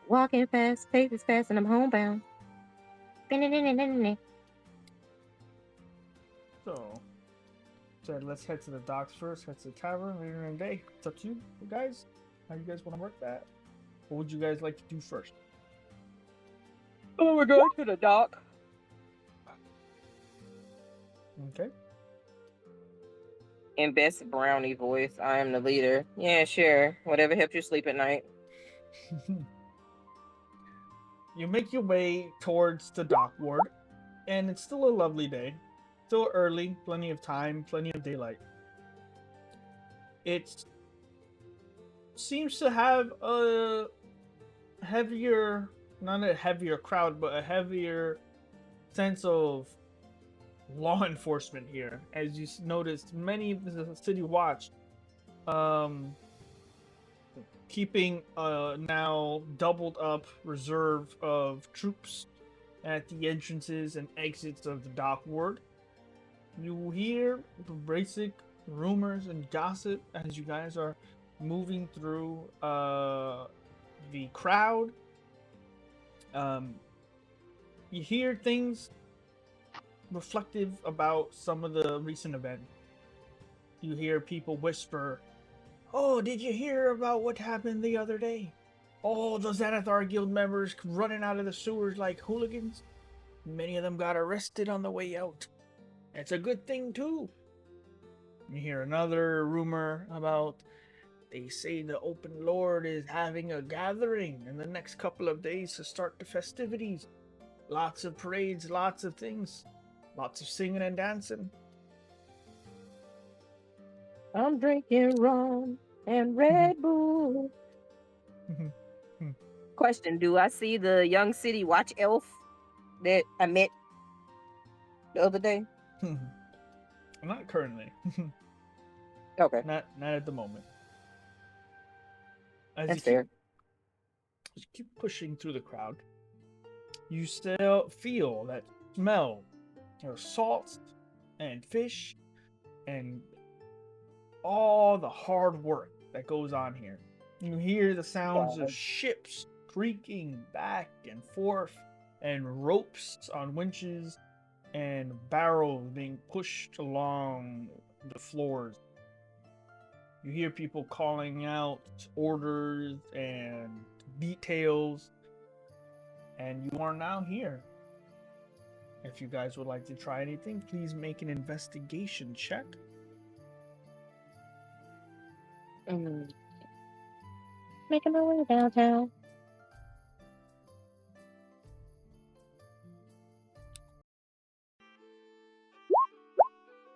Walking fast, pace is fast, and I'm homebound. So, So let's head to the docks first. Head to the tavern later in the day. It's up to you guys. How you guys want to work that? What would you guys like to do first? Oh, we're going to the dock. Okay. In best brownie voice, I am the leader. Yeah, sure. Whatever helps you sleep at night. You make your way towards the dock ward, and it's still a lovely day. Still early, plenty of time, plenty of daylight. It seems to have a heavier, not a heavier crowd, but a heavier sense of law enforcement here. As you noticed, many of the city watch keeping now doubled up reserve of troops at the entrances and exits of the dock ward. You hear the basic rumors and gossip as you guys are moving through the crowd. You hear things reflective about some of the recent events. You hear people whisper, "Oh, did you hear about what happened the other day? All the Xanathar Guild members running out of the sewers like hooligans. Many of them got arrested on the way out. It's a good thing, too." You hear another rumor about, they say the Open Lord is having a gathering in the next couple of days to start the festivities. Lots of parades, lots of things. Lots of singing and dancing. I'm drinking rum and Red Bull. Question, do I see the young city watch elf that I met the other day? Not currently. Okay, Not at the moment. As that's you fair. as you keep pushing through the crowd, you still feel that smell of salt and fish and all the hard work that goes on here. You hear the sounds of ships creaking back and forth, and ropes on winches, and barrels being pushed along the floors. You hear people calling out orders and details, and you are now here. If you guys would like to try anything, please make an investigation check. Making my way downtown.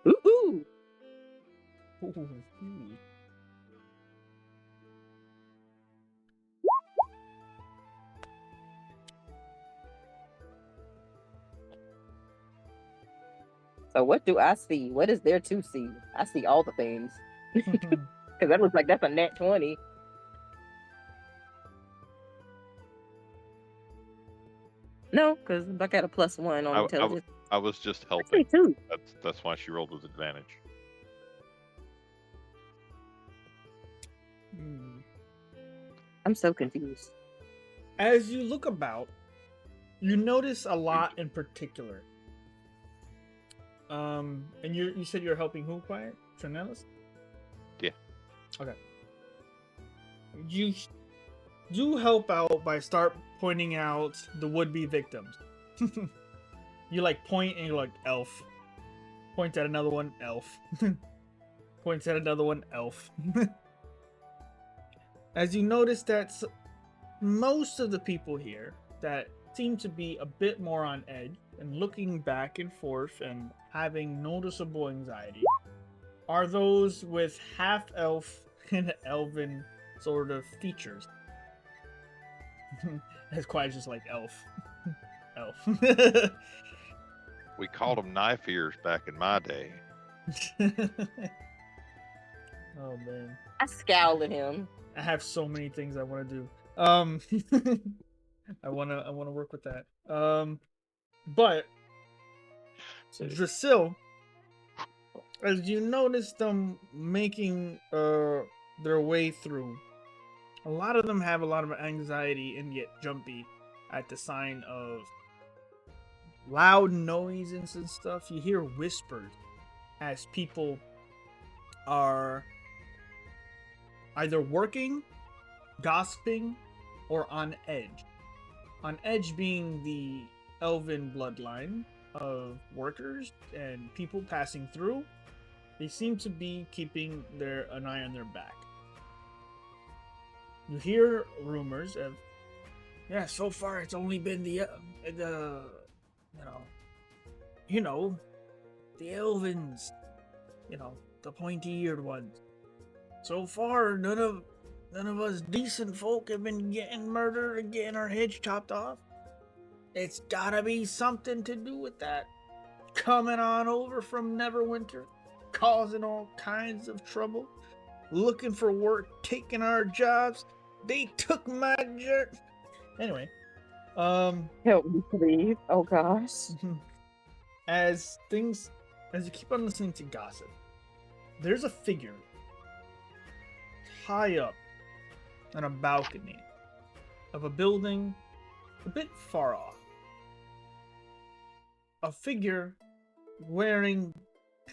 Ooh. So what do I see? What is there to see? I see all the things. Because that looks like that's a nat 20. No, because I got a +1 on intelligence. I was just I see helping. 2. That's why she rolled with advantage. I'm so confused. As you look about, you notice a lot in particular. And you said you're helping who, Quiet? Trinellis? Yeah. Okay. You do help out by start pointing out the would-be victims. You like point and you're like, elf. Point at another one, elf. Points at another one, elf. As you notice that most of the people here that seem to be a bit more on edge and looking back and forth and having noticeable anxiety are those with half elf and elven sort of features. As quiet, just like elf. Elf. We called them knife ears back in my day. Oh man. I scowl at him. I have so many things I want to do. I wanna work with that. But Drasil, as you notice them making their way through, a lot of them have a lot of anxiety and get jumpy at the sign of loud noises and stuff. You hear whispers as people are either working, gossiping, or on edge. On edge being the elven bloodline of workers and people passing through. They seem to be keeping an eye on their back. You hear rumors of, yeah, so far it's only been the elvins, the pointy-eared ones. So far, none of us decent folk have been getting murdered and getting our heads chopped off. It's gotta be something to do with that. Coming on over from Neverwinter, causing all kinds of trouble, looking for work, taking our jobs. They took my jerk. Anyway, Help me, please. Oh gosh. as you keep on listening to gossip, there's a figure high up on a balcony of a building a bit far off. A figure wearing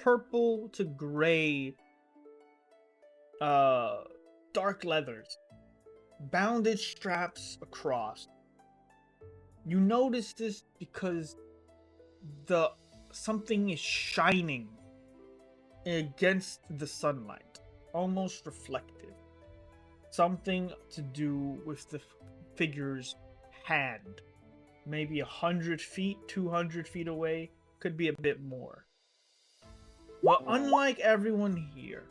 purple to gray dark leathers, bandage straps across. You notice this because something is shining against the sunlight, almost reflective. Something to do with the figure's hand. Maybe 100 feet, 200 feet away, could be a bit more. But unlike everyone here,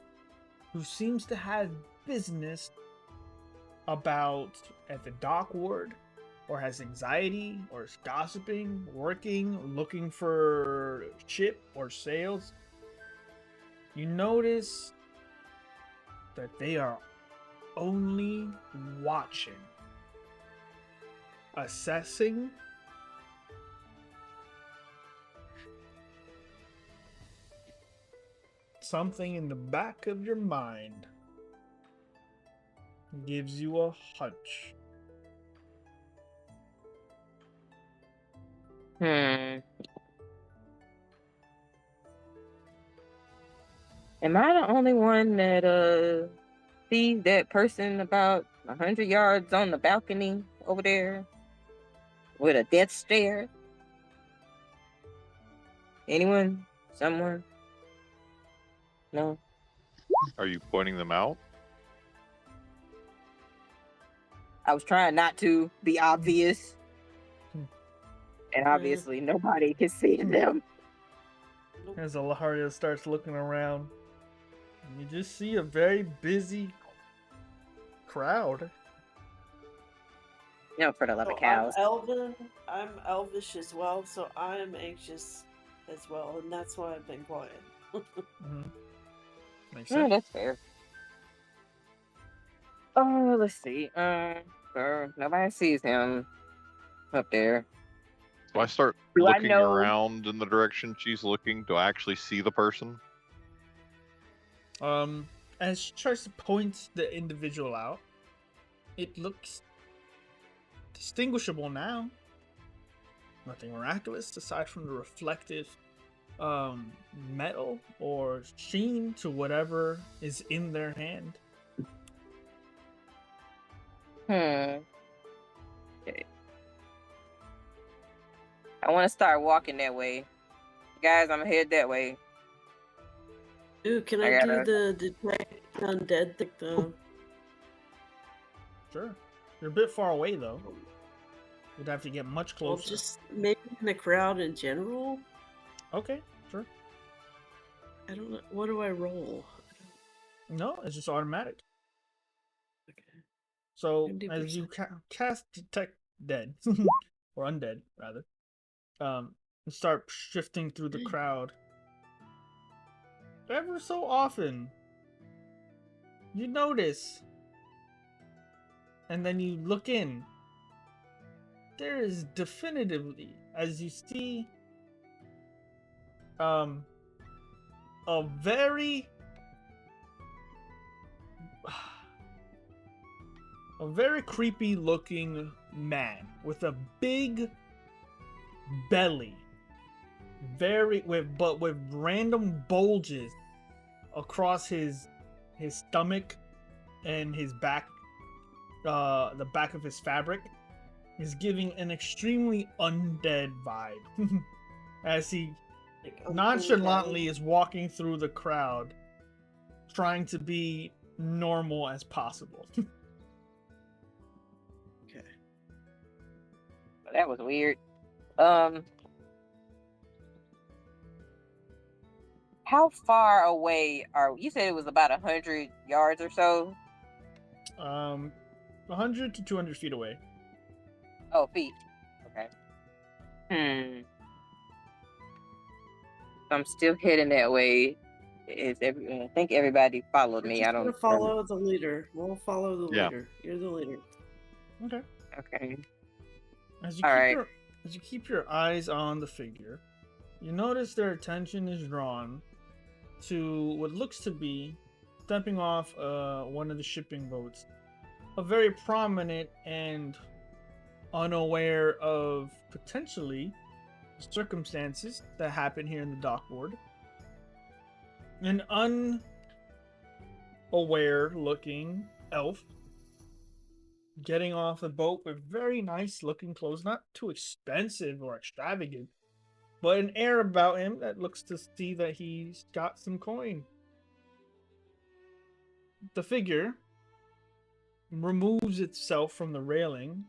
who seems to have business about at the dock ward, or has anxiety, or is gossiping, working, looking for ship or sales, you notice that they are only watching, assessing, something in the back of your mind gives you a hunch. Am I the only one that sees that person about 100 yards on the balcony over there with a death stare? Anyone? Someone? No? Are you pointing them out? I was trying not to be obvious. And obviously nobody can see them. As Alaria starts looking around, and you just see a very busy crowd. No, for the love of So cows. I'm elvish as well, so I am anxious as well, and that's why I've been quiet. Makes Yeah, sense. that's fair. Oh, let's see. Nobody sees him up there. Do I start Do I looking know- around in the direction she's looking? Do I actually see the person? As she tries to point the individual out, it looks distinguishable now. Nothing miraculous aside from the reflective metal or sheen to whatever is in their hand. Okay. I want to start walking that way. Guys, I'm head that way. Ooh, can I do the detect undead thing though? Sure. You're a bit far away though. You'd have to get much Well, closer. just maybe in the crowd in general. Okay, sure. I don't know. What do I roll? No, it's just automatic. Okay. So 90%. as you cast detect dead or undead rather, and start shifting through the crowd, ever so often you notice, and then you look in. There is definitively, as you see, a very creepy looking man with a big belly, with random bulges across his stomach and his back, the back of his fabric, is giving an extremely undead vibe. As he nonchalantly is walking through the crowd, trying to be normal as possible. Okay. That was weird. How far away are you? Said it was about 100 yards or so. 100 to 200 feet away. Oh, feet. Okay. I'm still heading that way. I think everybody followed We're me. just I don't gonna follow the leader. We'll follow the Yeah. leader. You're the leader. Okay. Okay. As you All keep right. your eyes on the figure, you notice their attention is drawn to what looks to be stepping off one of the shipping boats. A very prominent and unaware of potentially circumstances that happen here in the dock board. An unaware looking elf getting off the boat with very nice looking clothes, not too expensive or extravagant, but an air about him that looks to see that he's got some coin. The figure removes itself from the railing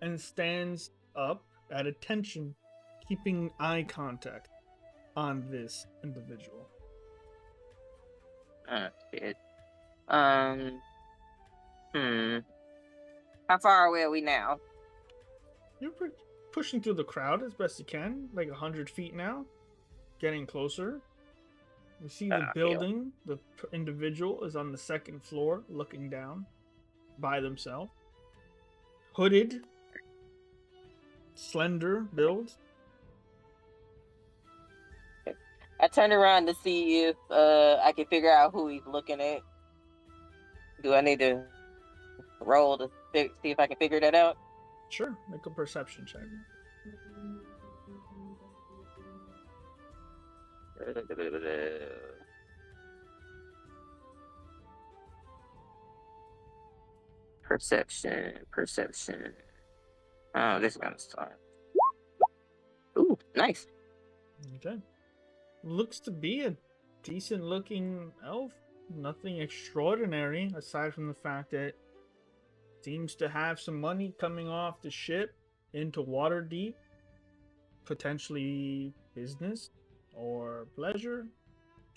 and stands up at attention, keeping eye contact on this individual. Shit. How far away are we now? You're pushing through the crowd as best you can, like 100 feet now, getting closer. You see the building. The individual is on the second floor, looking down by themselves. Hooded, slender build. I turned around to see if I can figure out who he's looking at. Do I need to roll to see if I can figure that out? Sure, make a perception check. Perception. Oh, this is gonna start. Ooh, nice. Okay. Looks to be a decent looking elf. Nothing extraordinary aside from the fact that seems to have some money coming off the ship into Waterdeep. Potentially business or pleasure.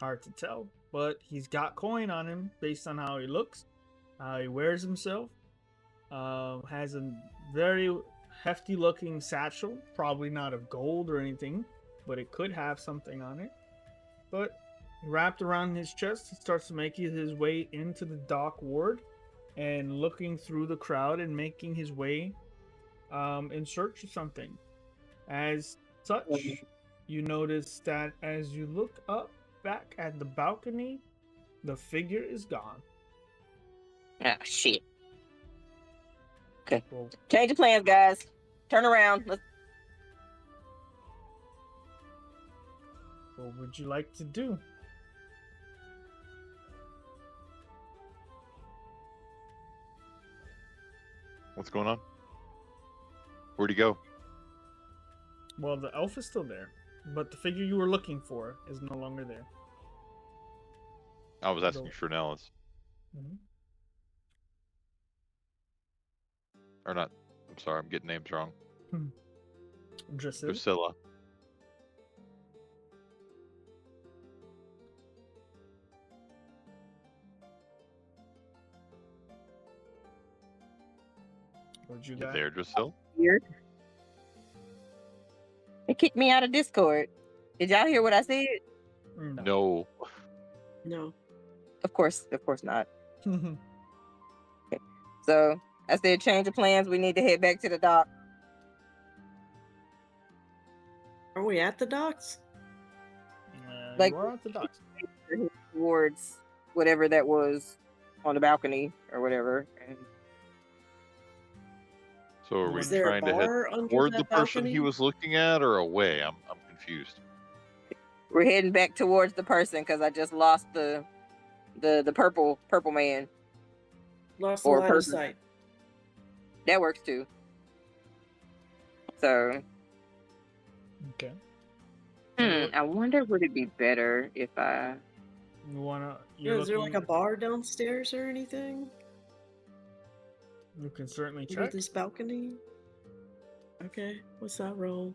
Hard to tell. But he's got coin on him based on how he looks, how he wears himself. Has a very hefty looking satchel, probably not of gold or anything, but it could have something on it. But wrapped around his chest, he starts to make his way into the dock ward and looking through the crowd and making his way in search of something. As such, you notice that as you look up back at the balcony, the figure is gone. Ah, shit. Okay. Well, Change the plans, guys. Turn around. Let's... what would you like to do? What's going on? Where'd he go? Well, the elf is still there, but the figure you were looking for is no longer there. I was asking for Nellis. Mm-hmm. Or not. I'm sorry, I'm getting names wrong. Drusilla. What'd you You got? there, Drusilla? Weird. They kicked me out of Discord. Did y'all hear what I said? No. No. Of course not. Okay. So I said change of plans. We need to head back to the dock. Are we at the docks? Like- You are at the docks. Towards whatever that was on the balcony or whatever. And So are we Is there a trying to head bar under toward that the person balcony? he was looking at or away? I'm confused. We're heading back towards the person because I just lost the purple man. Lost the Or line of person. sight. That works too. So, Okay. I wonder would it be better if I... You wanna? Yeah, You're is there like looking. a bar downstairs or anything You can certainly under check. this balcony? Okay, what's that roll?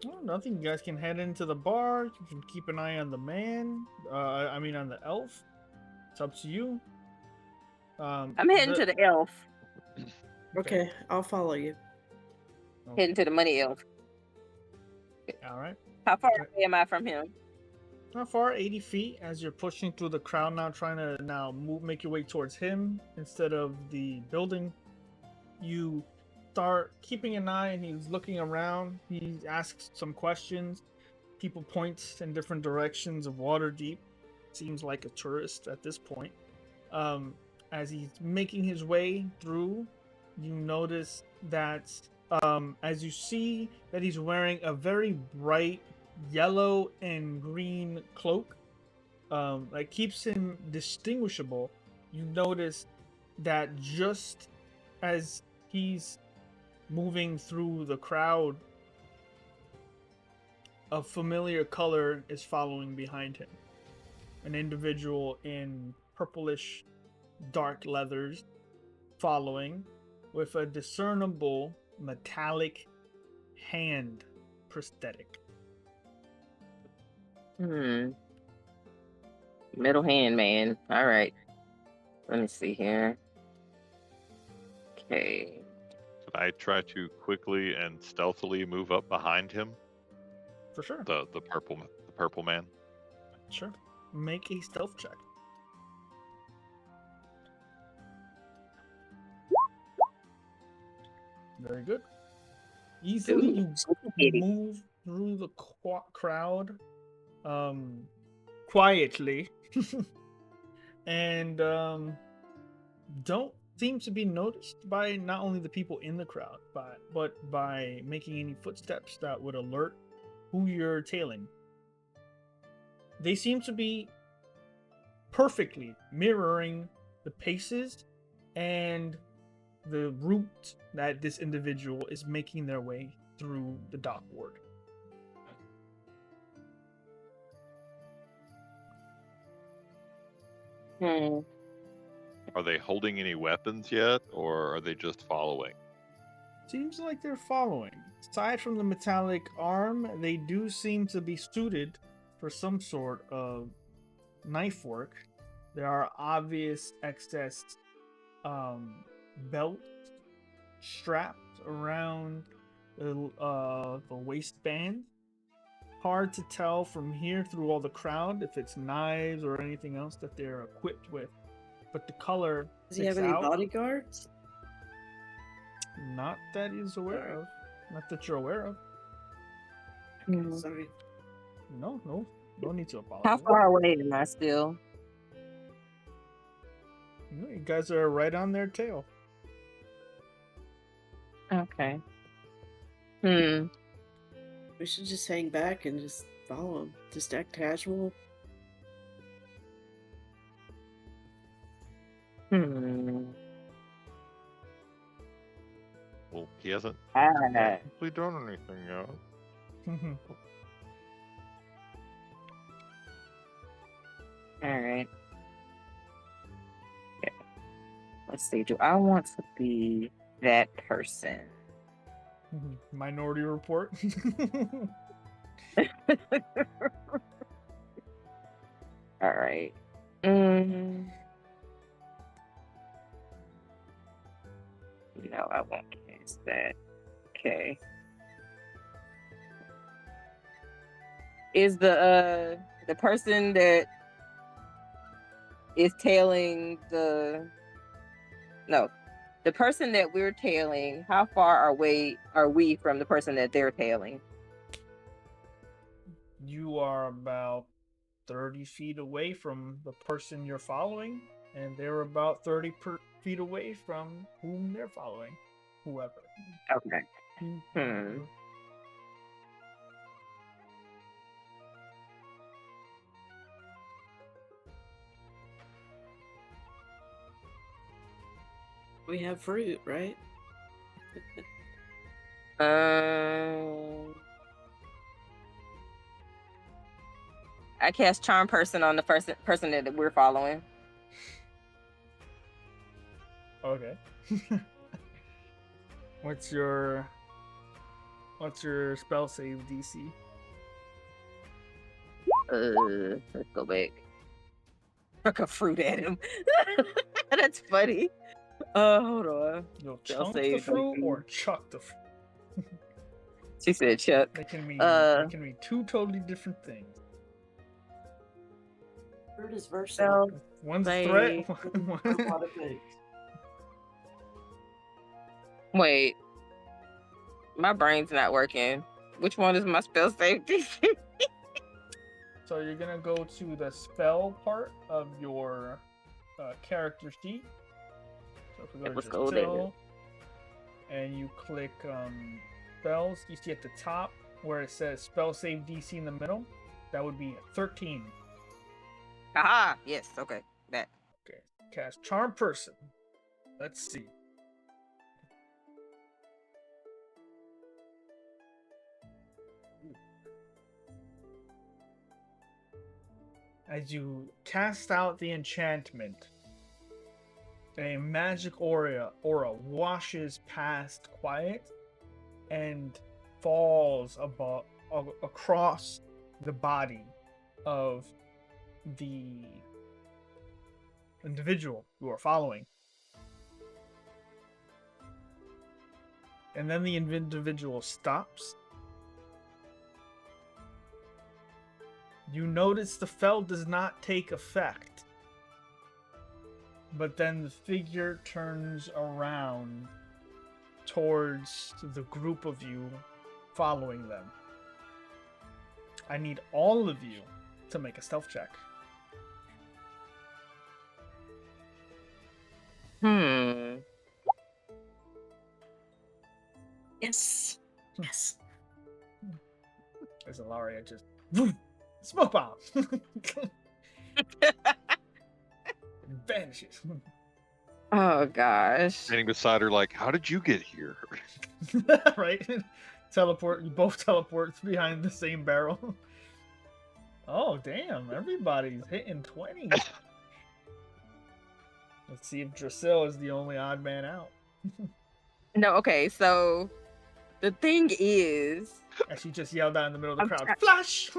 Oh, nothing. You guys can head into the bar. You can keep an eye on the man. I mean, on the elf. It's up to you. I'm heading to the elf. Okay, I'll follow you. Heading to the money elf. All right. How far Okay. away am I from him? Not far, 80 feet. As you're pushing through the crowd now, trying to make your way towards him instead of the building. You start keeping an eye, and he's looking around. He asks some questions. People point in different directions of Waterdeep. Seems like a tourist at this point. As he's making his way through, you notice that as you see that he's wearing a very bright yellow and green cloak that keeps him distinguishable. You notice that just as he's moving through the crowd, a familiar color is following behind him. An individual in purplish dark leathers following with a discernible metallic hand prosthetic. Middle hand man. All right. Let me see here. Okay. Could I try to quickly and stealthily move up behind him? For sure. The purple man. Sure. Make a stealth check. Very good. Easily you move through the crowd quietly and don't seem to be noticed by not only the people in the crowd but by making any footsteps that would alert who you're tailing. They seem to be perfectly mirroring the paces and the route that this individual is making their way through the dock ward. Are they holding any weapons yet, or are they just following? Seems like they're following. Aside from the metallic arm, they do seem to be suited for some sort of knife work. There are obvious excess belt strapped around the waistband. Hard to tell from here through all the crowd if it's knives or anything else that they're equipped with. But the color Does he have any bodyguards? Not that he's aware of. Not that you're aware of. Sorry. No need to apologize. How far away am I still? No, you guys are right on their tail. Okay. We should just hang back and just follow him. Just act casual. Well, he hasn't actually done anything yet. All right. Yeah. Let's see. Do I want to be that person? Minority Report. All right. No, I won't cast that. Okay. Is the person that is tailing the person that we're tailing, how far away are we from the person that they're tailing? You are about 30 feet away from the person you're following, and they're about 30 feet away from whom they're following. Whoever. Okay. We have fruit, right? I cast Charm Person on the first person that we're following. Okay. What's your spell save DC? Let's go back. Chuck a fruit at him. That's funny. Hold on. You'll Spell chunk the save fruit DC. or chuck the fruit? She said Chuck. They can be two totally different things. Fruit is versatile. One's a Like- threat. For a lot of things. Wait. My brain's not working. Which one is my spell save DC? So you're gonna go to the spell part of your character sheet. So if we go Let's to go there. spell, and you click spells, you see at the top where it says spell save DC in the middle. That would be 13. Aha! Yes, okay. That. Okay, cast Charm Person. Let's see. As you cast out the enchantment, a magic aura washes past Quiet and falls across the body of the individual you are following. And then the individual stops. You notice the spell does not take effect. But then the figure turns around towards the group of you following them. I need all of you to make a stealth check. Yes. Yes. As Ilaria just smoke bomb vanishes. Oh gosh. Standing beside her, like, how did you get here? Right? Teleport. You both teleport behind the same barrel. Oh damn! Everybody's hitting 20. Let's see if Dracil is the only odd man out. No, okay, so the thing is, And she just yelled out in the middle of the I'm crowd, try- "Flash!"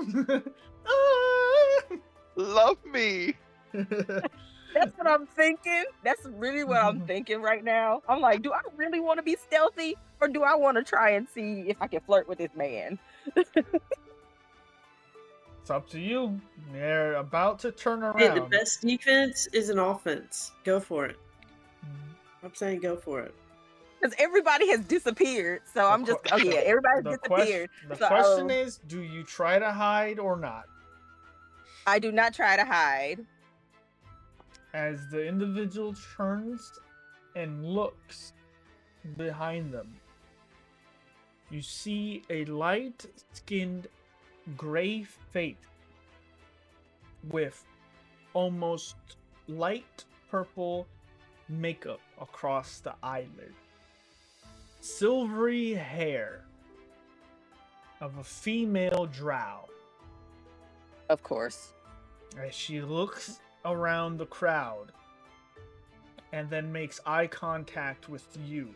Ah! Love me. that's what I'm thinking. That's really what I'm thinking right now. I'm like, do I really want to be stealthy, or do I want to try and see if I can flirt with this man? It's up to you. They're about to turn Hey, the around. best defense is an offense. Go for it. I'm saying go for it. Because everybody has disappeared. So I'm just, oh yeah, everybody's disappeared. The So, question is, do you try to hide or not? I do not try to hide. As the individual turns and looks behind them, you see a light-skinned gray face with almost light purple makeup across the eyelid, silvery hair of a female drow. Of course. As she looks around the crowd and then makes eye contact with you.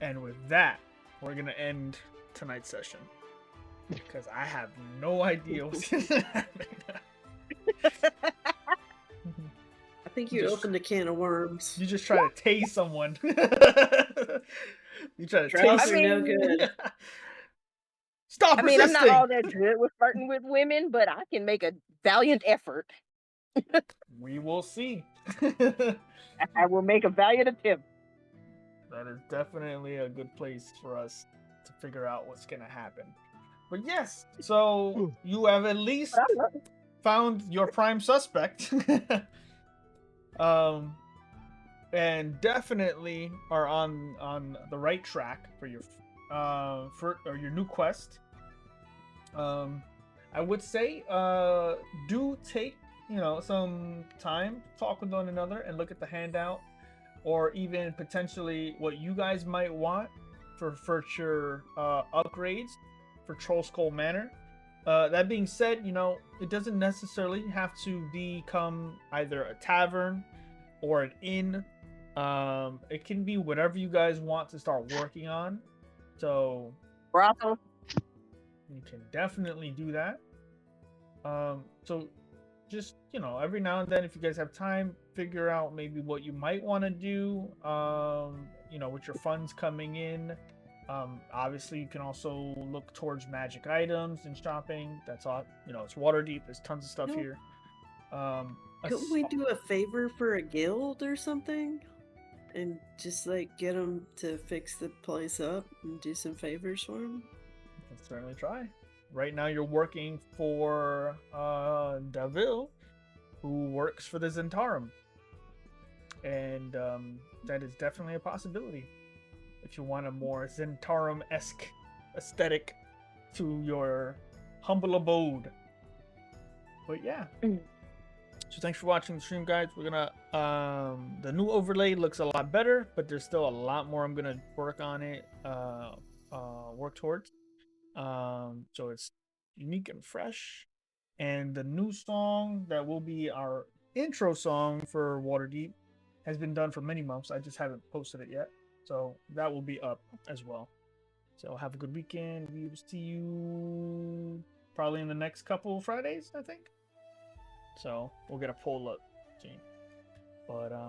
And with that, we're gonna end tonight's session. Because I have no idea what's gonna happen. I think you Just- opened a can of worms. You just try to tase someone. You try to Drows tase are no good. Stop I mean, I'm resisting! not all that good with flirting with women, but I can make a valiant effort. We will see. I will make a valiant attempt. That is definitely a good place for us to figure out what's gonna happen. But yes, so you have at least But I love it. found your prime suspect. And definitely are on the right track for your your new quest. I would say do take some time, talk with one another, and look at the handout, or even potentially what you guys might want for future upgrades for Troll Skull Manor. That being said, it doesn't necessarily have to become either a tavern or an inn. It can be whatever you guys want to start working on. So Brothel. you can definitely do that. So just, every now and then, if you guys have time, figure out maybe what you might want to do, with your funds coming in. Obviously, you can also look towards magic items and shopping. That's all, it's Waterdeep. There's tons of stuff No. here. Couldn't we do a favor for a guild or something? And just like get them to fix the place up and do some favors for them? Let's certainly try. Right now, you're working for Davil, who works for the Zentarum. And that is definitely a possibility. If you want a more Zentarum-esque aesthetic to your humble abode. But yeah. So thanks for watching the stream, guys. We're gonna the new overlay looks a lot better, but there's still a lot more I'm gonna work on it, work towards. So it's unique and fresh. And the new song that will be our intro song for Waterdeep has been done for many months. I just haven't posted it yet. So that will be up as well. So have a good weekend. We will see you probably in the next couple Fridays, I think. So we'll get a poll up, Gene. But